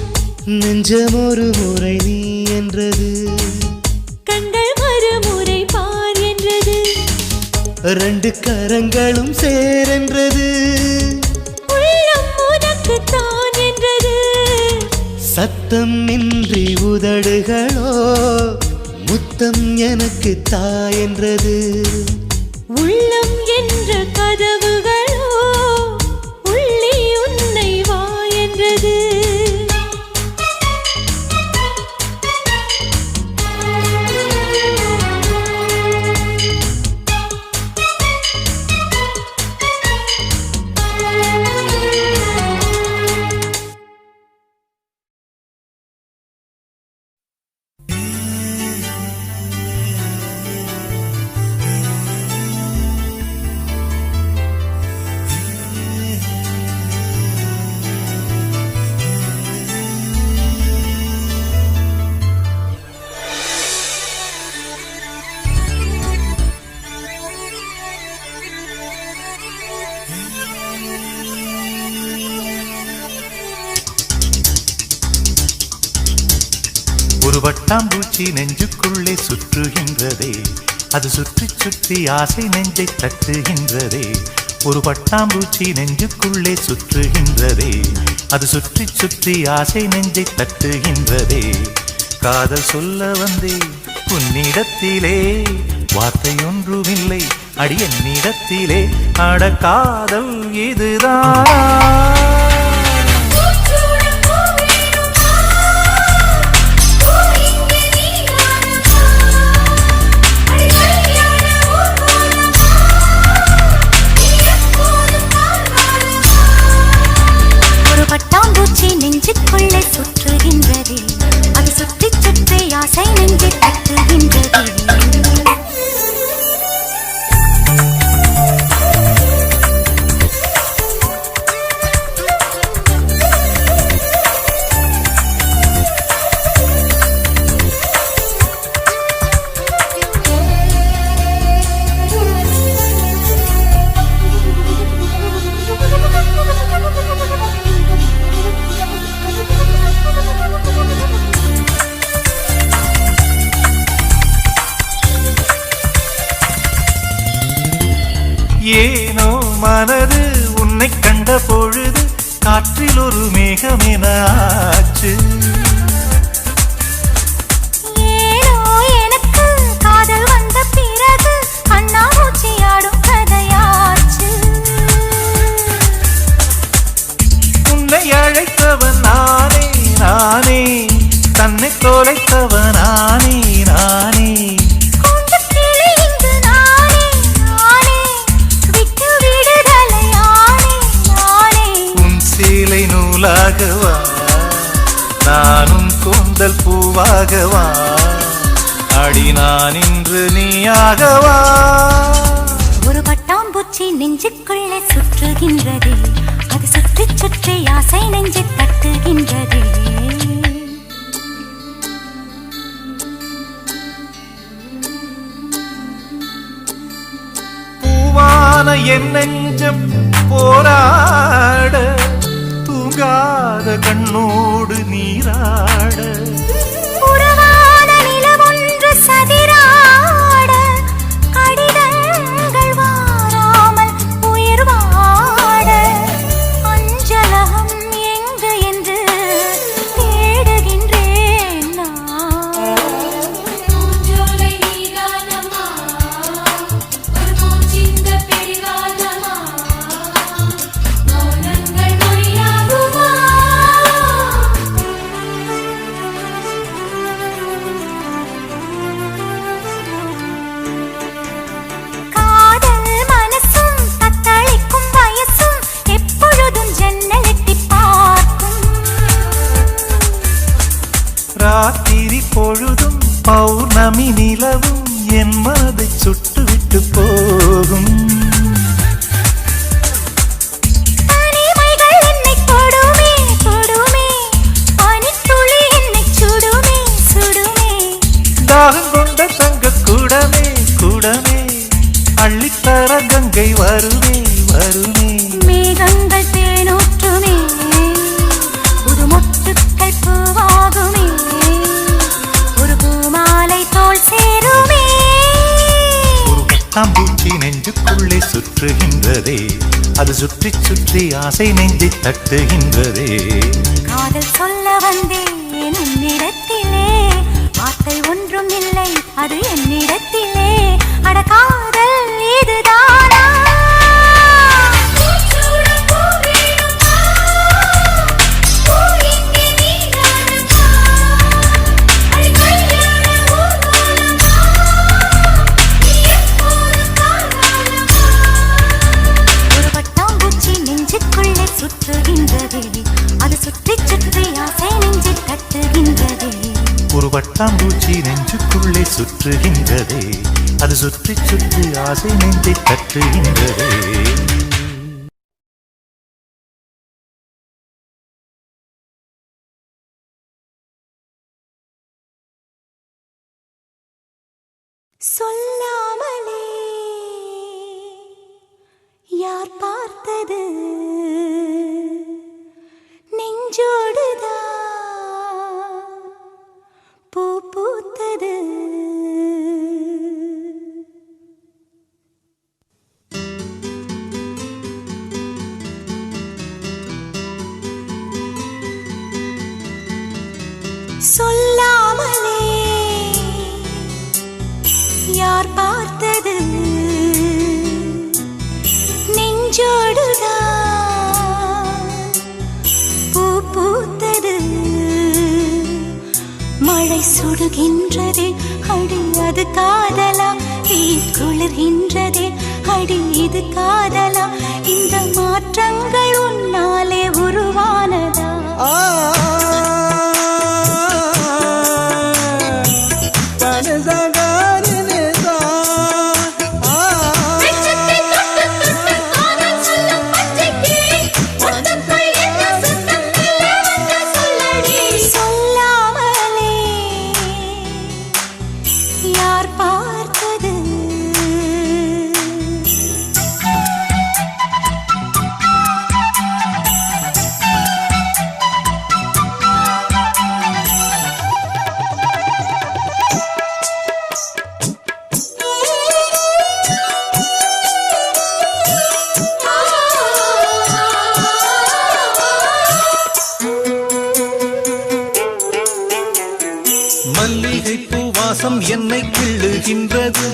நெஞ்சம் ஒரு முறை நீ என்றது, கண்கள் மறுமுறை பார் என்றது. ரெண்டு கரங்களும் சேரென்றது, உள்ளம் உனக்கு தான் என்றது. சத்தம் இன்றி உதடுகளோ முத்தம் எனக்கு தா என்றது. உள்ளம் என்ற கதவுகளோ உள்ளே உன்னை வா என்றது. ஒரு வட்டாம்பூச்சி நெஞ்சுக்குள்ளே சுற்றுகின்றதே, அது சுற்றி சுற்றி ஆசை நெஞ்சை தட்டுகின்றதே. ஒரு பட்டாம்பூச்சி நெஞ்சுக்குள்ளே சுற்றுகின்றதே, அது சுற்றி சுற்றி ஆசை நெஞ்சை தட்டுகின்றதே. காதல் சொல்ல வந்தே உன்னிடத்திலே, வார்த்தை ஒன்றுமில்லை அடி என்னிடத்திலே. அட காதல் இதுதான். பட்டாம்பூச்சி நெஞ்சுக்குள்ளே சுற்றுகின்றதே, அது சுற்றி சுற்றி ஆசை நெஞ்சை தட்டுகின்றதே. ஏனோ மனது உன்னை கண்ட பொழுது காற்றில் ஒரு மேகமென ஆச்சு. ஏனோ எனக்கு காதல் வந்த பிறகு கண்ணாமூச்சியாடும் கதையாச்சு. உன்னை அழைத்தவன் நானே நானே, தன்னை தொலைத்தவன் நானே நானே. நூலாகவா நானும் கூந்தல் பூவாகவா, அடி நான் இன்று நீயாகவா. ஒரு பட்டாம்பூச்சி நெஞ்சுக்குள்ளே சுற்றுகின்றதே, அது சுற்றி சுற்றி ஆசை நெஞ்சை தட்டுகின்றதே. பொன்னான என் நெஞ்சம் போராட தூங்காத கண்ணோடு நீராட உறவான நிலவொன்று சதிராட கடிதங்கள் வாராமல் உயிர் வாட அஞ்சலகம் எங்கு என்று தேடுகின்றேன் நான். பூஞ்சோலை நீதானம்மா, ஒரு பூச்சிந்த பிடிவாதமா, மௌனங்கள் மொழியாகுமா? காதல் மனசும் தத்தளிக்கும் வயசும் எப்பொழுதும் ஜன்னல் எட்டிப் பார்க்கும். ராத்திரி பொழுதும் பௌர்ணமி நிலவும் என் மனதை சுட்டுவிட்டு போகும் தனிமைகள் என்னைத் தொடுமே, தொடுமே. பனித்துளி என்னைச் சுடுமே, சுடுமே. தாகம் கொண்ட தங்க கூடமே கூடமே அள்ளித்தர கங்கை வருமே வருமே மேகங்கள் தேனூற்றுமே, புது மொட்டுக்கள் பூவாகுமே, ஒரு பூமாலை தோள் சேருமே. ஒரு பட்டாம்பூச்சி நெஞ்சுக்குள்ளே சுற்றுகின்றதே அது சுற்றி சுற்றி ஆசை நெஞ்சை தட்டுகின்றதே காதல் சொல்ல வந்தேன் உன்னிடத்திலே, வார்த்தை ஒன்றும் இல்லை அது என்னிடத்திலே. அட காதல் இதுதானா? பூச்சூட பூ வேணுமா, பூ இங்கே நீதானம்மா, அடி கல்யாண ஊர்வலமா, நீ எப்போதும் காரணமா? ஒரு பட்டாம்பூச்சி நெஞ்சுக்குள்ளே சுற்றுகின்றதே அது சுற்றி சுற்றி ஆசை நெஞ்சை தட்டுகின்றதே. ஒரு பட்டாம்பூச்சி நெஞ்சுக்குள்ளே சுற்றுகின்றதே அது சுற்றி சுற்றி ஆசை நெஞ்சை தட்டுகின்றதே சொல்லாமலே யார் பார்த்தது நெஞ்சோடுதான் பூ பூத்தது. சொல்லாமலே யார் பார்த்தது நெஞ்சோடுதான் பூ பூத்தது. மழை சுடுகின்றதே அடி அது காதலா, தீ குளிர்கின்றதே அடி இது காதலா, இந்த மாற்றங்கள் உன்னாலே உருவானதா? வெச்சத்தை தொட்டு தொட்டு காதல் சொல்லும் பச்சைக்கு, முத்தங்கள் என்ன சுத்தம் இல்லை வந்து சொல்லடி. சொல்லாமலே யார் பார்த்தது? மல்லிகை பூவாசம் என்னை கிள்ளுகின்றது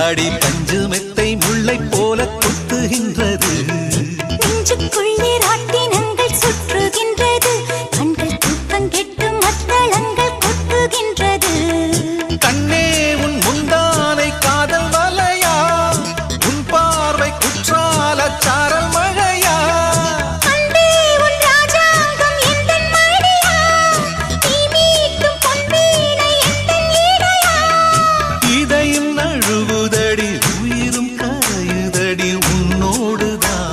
அடி பஞ்சு மெத்தை முல்லை போல கொத்துகின்றது நெஞ்சுக்குள்ளே ராட்டினங்கள் சுற்றுகின்றது, கண்கள் தூக்கம் கெட்டு மத்தளங்கள் கொட்டுகின்றது. கண்ணே உன் முந்தானை காதல் வலையா உன் பார்வை குற்றால சாரல் மழையா அன்பே உன் ராஜாங்கம் எந்தன் மடியா, நீ மீட்டும் பொன்வீணை எந்தன் இடையா. இதையும் நழுவுதடி உயிரும் கரையுதடி உன்னோடுதான்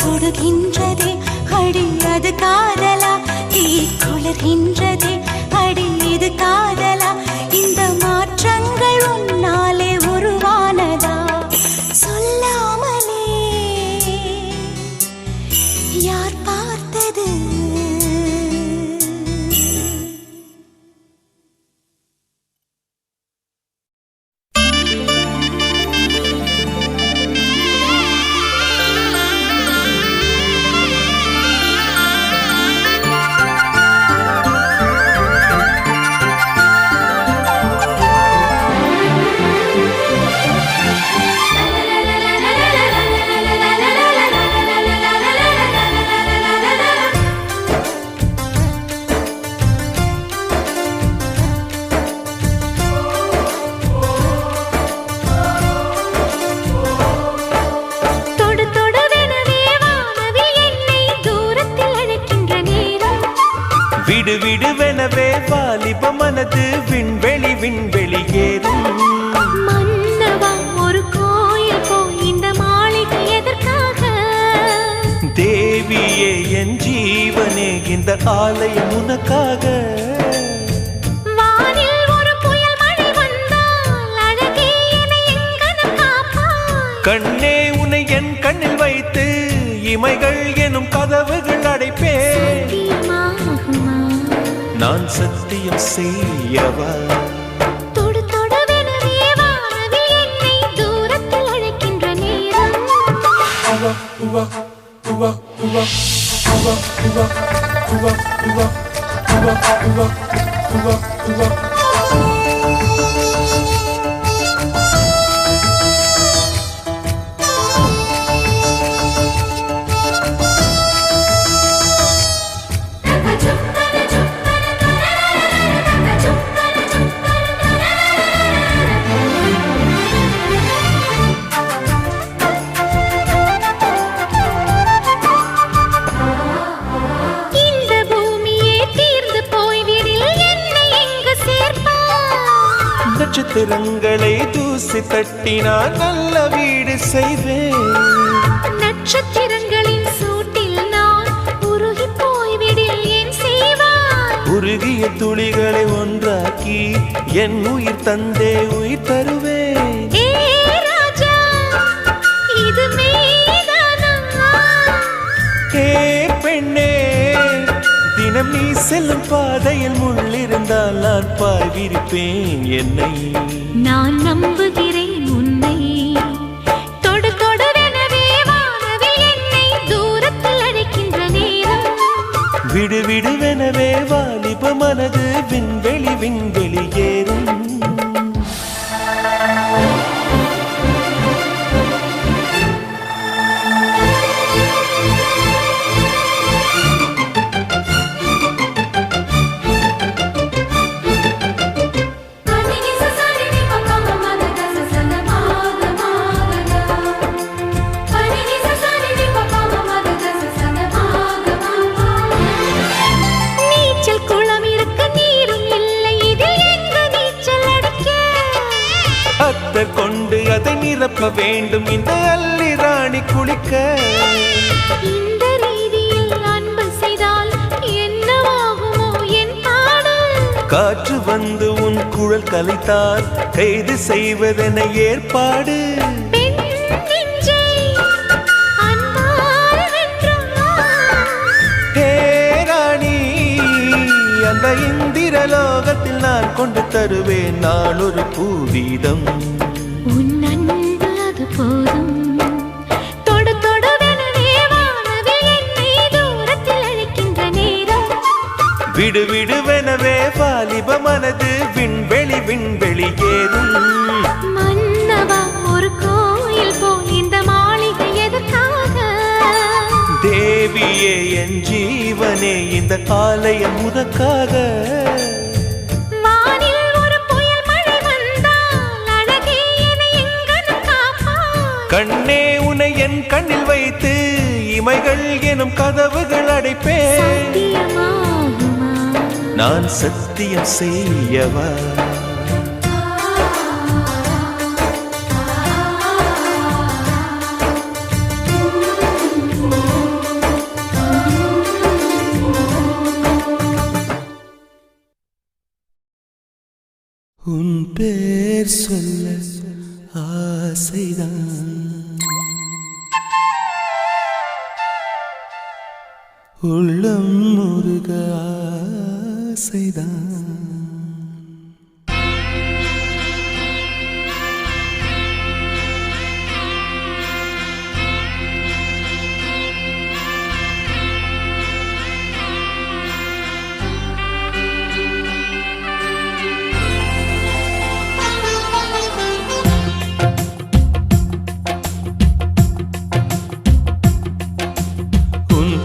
சுடுகின்றதே அடி அது காதலா தீ குளிர்கின்றதே அடி இது காதலா இந்த மாற்றங்கள் உன்னாலே உருவானதா சொல்லாமலே யார் பார்த்தது விடு விடுவெனவே வாலிப மனது விண்வெளி விண்வெளி ஏறும் மன்னவா ஒரு கோயில் போய் இந்த மாளிகை எதற்காக தேவியே என் ஜீவனே இந்த ஆலயம் உனக்காக வானில் ஒரு புயல் மழை வந்தால் அழகே என்னை எங்கனம் காப்பாய் கண்ணே உன்னை என் கண்ணில் வைத்து இமைகள் எனும் கதவுகள் அடைப்பேன் நான் சத்தியம் செய்யவா தொடு தொடுவெனவே வானவில் என்னை தூரத்தில் அழைக்கின்ற நேரம் நட்சத்திரங்களை தூசி தட்டினால் நல்ல வீடு செய்வேன் நட்சத்திரங்களின் சூட்டில் நான் உருகி போய்விடில் ஏன் செய்வாய் உருகிய துளிகளை ஒன்றாக்கி என் உயிர் தந்தே உயிர் தருவேன் ஏ ராஜா இது மெய்தானா ஏ பெண்ணே தினம் நீ செல்லும் பாதையில் முள்ளிருந்தால் நான் பாய்விருப்பேன் என்னை நான் நம்புகிறேன் உன்னை தொடு தொடுவெனவே வானவில் என்னை தூரத்தில் அழைக்கின்ற நேரம் விடு விடுவெனவே வாலிப மனது விண்வெளி விண்வெளி ஏறும் கொண்டு அதை நிரப்ப வேண்டும் இந்த அல்லி ராணி குளிக்க இந்த ரீதியில் அன்பு செய்தால் என்னவாகுமோ என் பாடல் காற்று வந்து உன் குழல் கலைத்தால் கைது செய்வதென ஏற்பாடு பெண் நெஞ்சை அன்பால் வென்றாய். ஹே ராணி அந்த இந்திரலோகத்தில் நான் கொண்டு தருவேன் நான் ஒரு பூவீதம் உன் அன்பு அது போதும் தொடு தொடுவெனவே வானவில் என்னை தூரத்தில் அழைக்கின்ற நேரம் விடு விடுவெனவே வாலிப மனது விண்வெளி விண்வெளி ஏறும் மன்னவா ஒரு கோயில் போல் இந்த மாளிகை எதற்காக தேவியே என் ஜீவனே இந்த ஆலயம் உனக்காக கண்ணே உன்னை என் கண்ணில் வைத்து இமைகள் எனும் கதவுகள் அடைப்பேன் நான் சத்தியம் செய்யவா உன் பேர் சொல்ல ஆசைதான் உள்ளம் முருக ஆசைதான்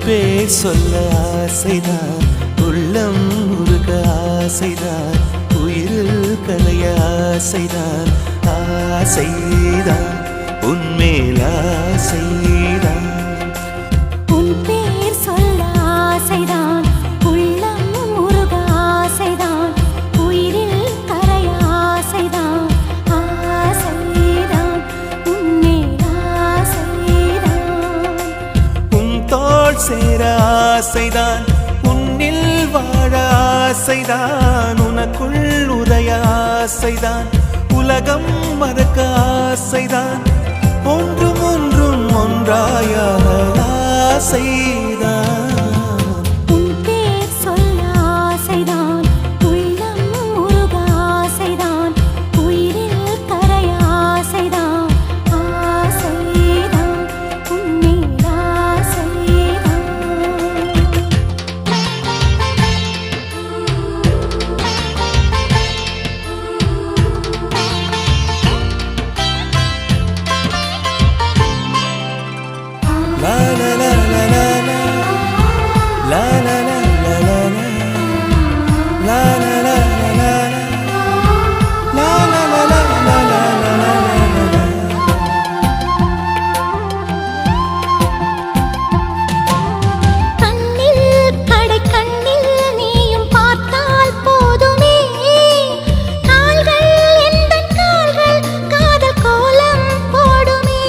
பேர் சொல்ல ஆசைதான் உள்ளம் முருக ஆசைதான் உயிரில் கலைய ஆசைதான் ஆசைதான் உன்மேல் ஆசைதான் உன் பேர் சொல்ல ஆசைதான் உள்ளம் முருக ஆசைதான் உயிரில் கரைய ஆசைதான் ஆசைதான் உன்மேல் ஆசைதான் உன் தோள் சேர ஆசைதான் உன்னில் வாழ ஆசைதான் உனக்குள் உதய ஆசைதான் உலகம் மறக்க ஆசைதான் ஒன்றும் ஒன்றும் ஒன்றாயாக ஆசைதான் உன் பேர் சொல்ல ஆசைதான் உள்ளம் முருக ஆசைதான் உயிரில் கரைய ஆசைதான் ஆசைதான் உன்மேல் ஆசைதான் la la la la la la la la la la la la la la la கண்ணில் கடை கண்ணில் நீயும் பார்த்தால் போதுமே கால்கள் எந்தன் கால்கள் காதல் கோலம் போடுமே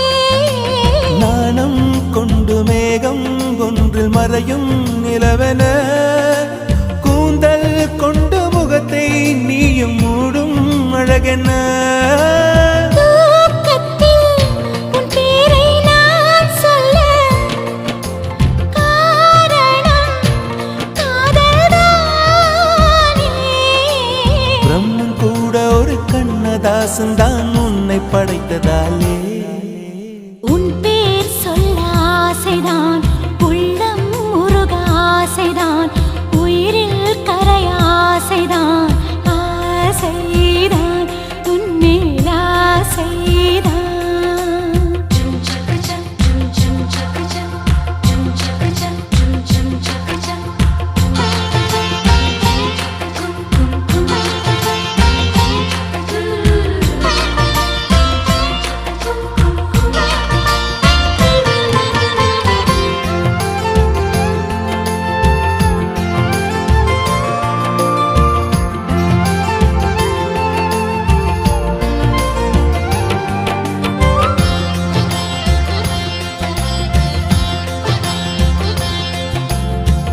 நாணம் கொண்டு மேகம் ஒன்றில் மறையும் நிலவென கூந்தல் கொண்டு முகத்தை நீயும் மூடும் அழகென தூக்கத்தில் உன் பேரை நான் சொல்ல காரணம் காதல்தானே பிரம்மன் கூட ஒரு கண்ணதாசன் தான் உன்னை படைத்ததாலே உன் பேர் சொல்ல ஆசைதான் உள்ளம் முருக ஆசைதான் உயிரில் கரைய ஆசைதான் ஆசைதான் உன்மேல் ஆசைதான்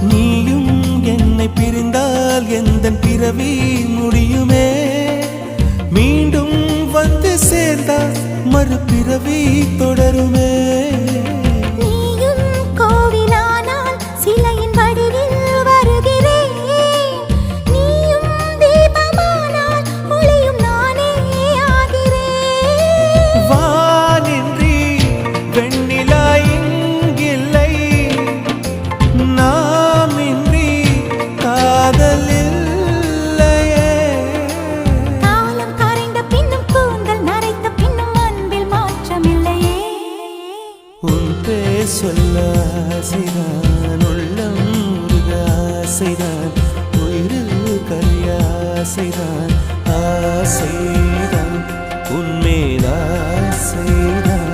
நீயும் என்னை பிரிந்தால் எந்தன் பிறவி முடியுமே மீண்டும் வந்து சேர்ந்தால் மறுபிறவி தொடருமே நீயும் கோவிலானால் சிலையின் வடிவில் வருகிறேன் நீயும் தீபமானால் ஒளியும் நானே ஆகிறேன் வானின்றி வெண்ணிலா இங்கில்லை நாமின்றி காதல் இல்லையே காலம் கரைந்த பின்னும் கூந்தல் நரைத்த பின்னும் அன்பில் மாற்றமில்லையே உன் பேர் சொல்ல ஆசைதான் உள்ளம் முருக ஆசைதான் உயிரில் கரிய ஆசைதான் ஆசைதான் உன்மேல் ஆசைதான்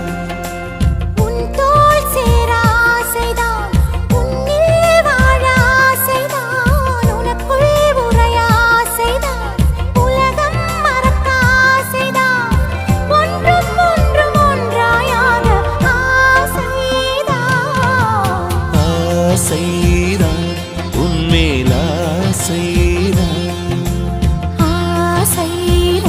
உன் தோள் சேர ஆசைதான் உன்னில் வாழ ஆசைதான் உனக்குள் உறைய ஆசைதான் உலகம் மறக்க ஆசைதான் ஒன்றும் ஒன்றும் ஒன்றாயாக ஆசைதான் ஆசைதான் உன்மேல் ஆசைதான் ஆசைதான்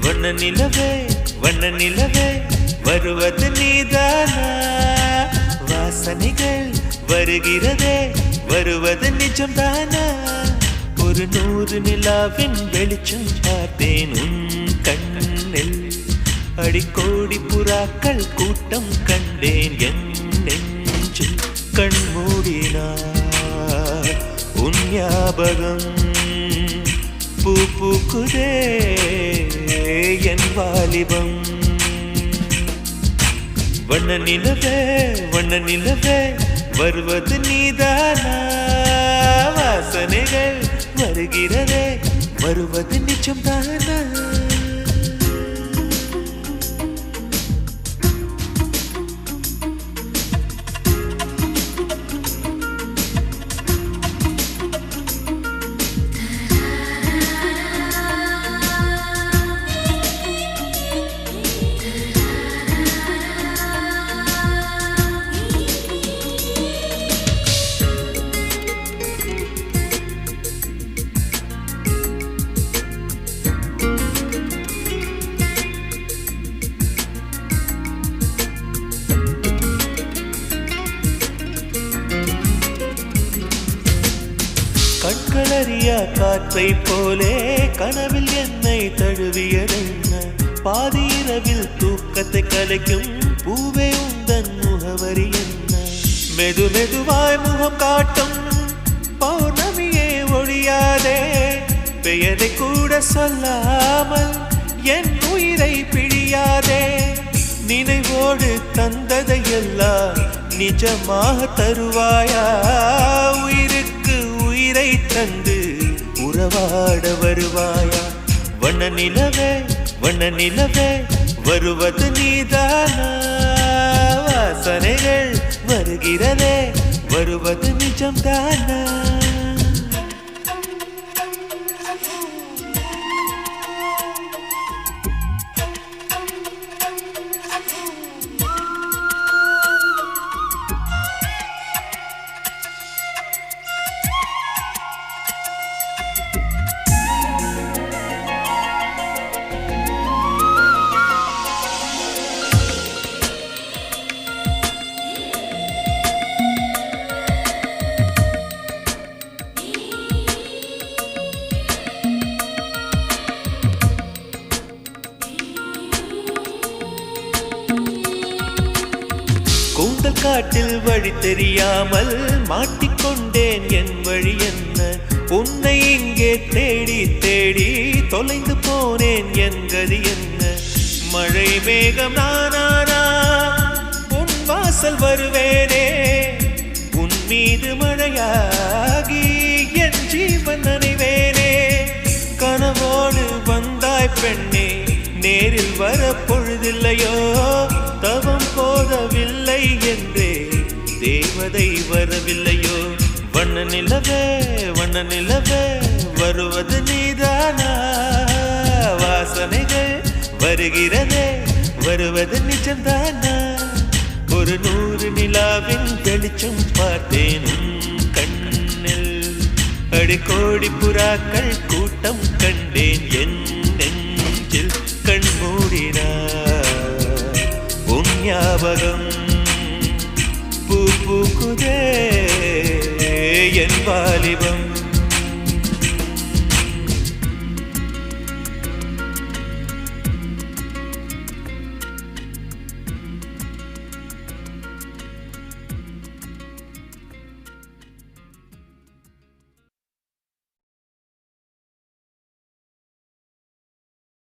வண்ண நிலவே வண்ண நிலவே வருவது நீதானா வாசனைகள் வருகிறதே வருவது நிஜம்தானா ஒரு 100 நிலாவின் வெளிச்சம் பார்த்தேன் உன் கண்ணில் அடிக்கோடி புறாக்கள் கூட்டம் கண்டேன் என் நெஞ்சில் கண் மூடினார் உன் ஞாபகம் பூ பூக்குதே என் வாலிபம் வண்ண நிலவே வருவது நீதானா வாசனைகள் வருகிறதே வருவது நிஜம்தானா கண்களறியா காற்றை போலே கனவில் என்னை தழுவியதென்ன பாதி இரவில் தூக்கத்தை கலைக்கும் பூவே உந்தன் முகவரி என்ன மெதுவாய் முகம் காட்டும் பௌர்ணமியே ஒழியாதே பெயரை கூட சொல்லாமல் என் உயிரை பிழியாதே நினைவோடு தந்ததையெல்லாம் நிஜமாக தருவாயா உயிருக்கு உயிரை தந்து உறவாட வருவாயா வண்ண நிலவே வருவது நீதானா வாசனைகள் வருகிறதே வருவது நிஜம்தானா கூந்தல் காட்டில் வழி தெரியாமல் மாட்டிக்கொண்டேன் என் வழி என்ன உன்னை இங்கே தேடி தேடி தொலைந்து போனேன் என் கதி என்ன மழை மேகம் நானானா உன் வாசல் வருவேனே உன் மீது மழையாகி என் ஜீவன் நனைவேனே கனவோடு வந்தாய் பெண்ணே நேரில் வர பொழுதில்லையோ தவம் போதவில்லை என்றே தேவதை வரவில்லையோ வண்ண நிலவே வருவது நீதானா வாசனைகள் வருகிறதே வருவது நிஜம்தானா ஒரு 100 நிலாவின் வெளிச்சம் பார்த்தேன் கண்ணில் அடிக்கோடி புறாக்கள் கூட்டம் கண்டேன் என் நெஞ்சில் கண் மூடினார் உன் ஞாபகம் பூ பூக்குதே என் வாலிபம்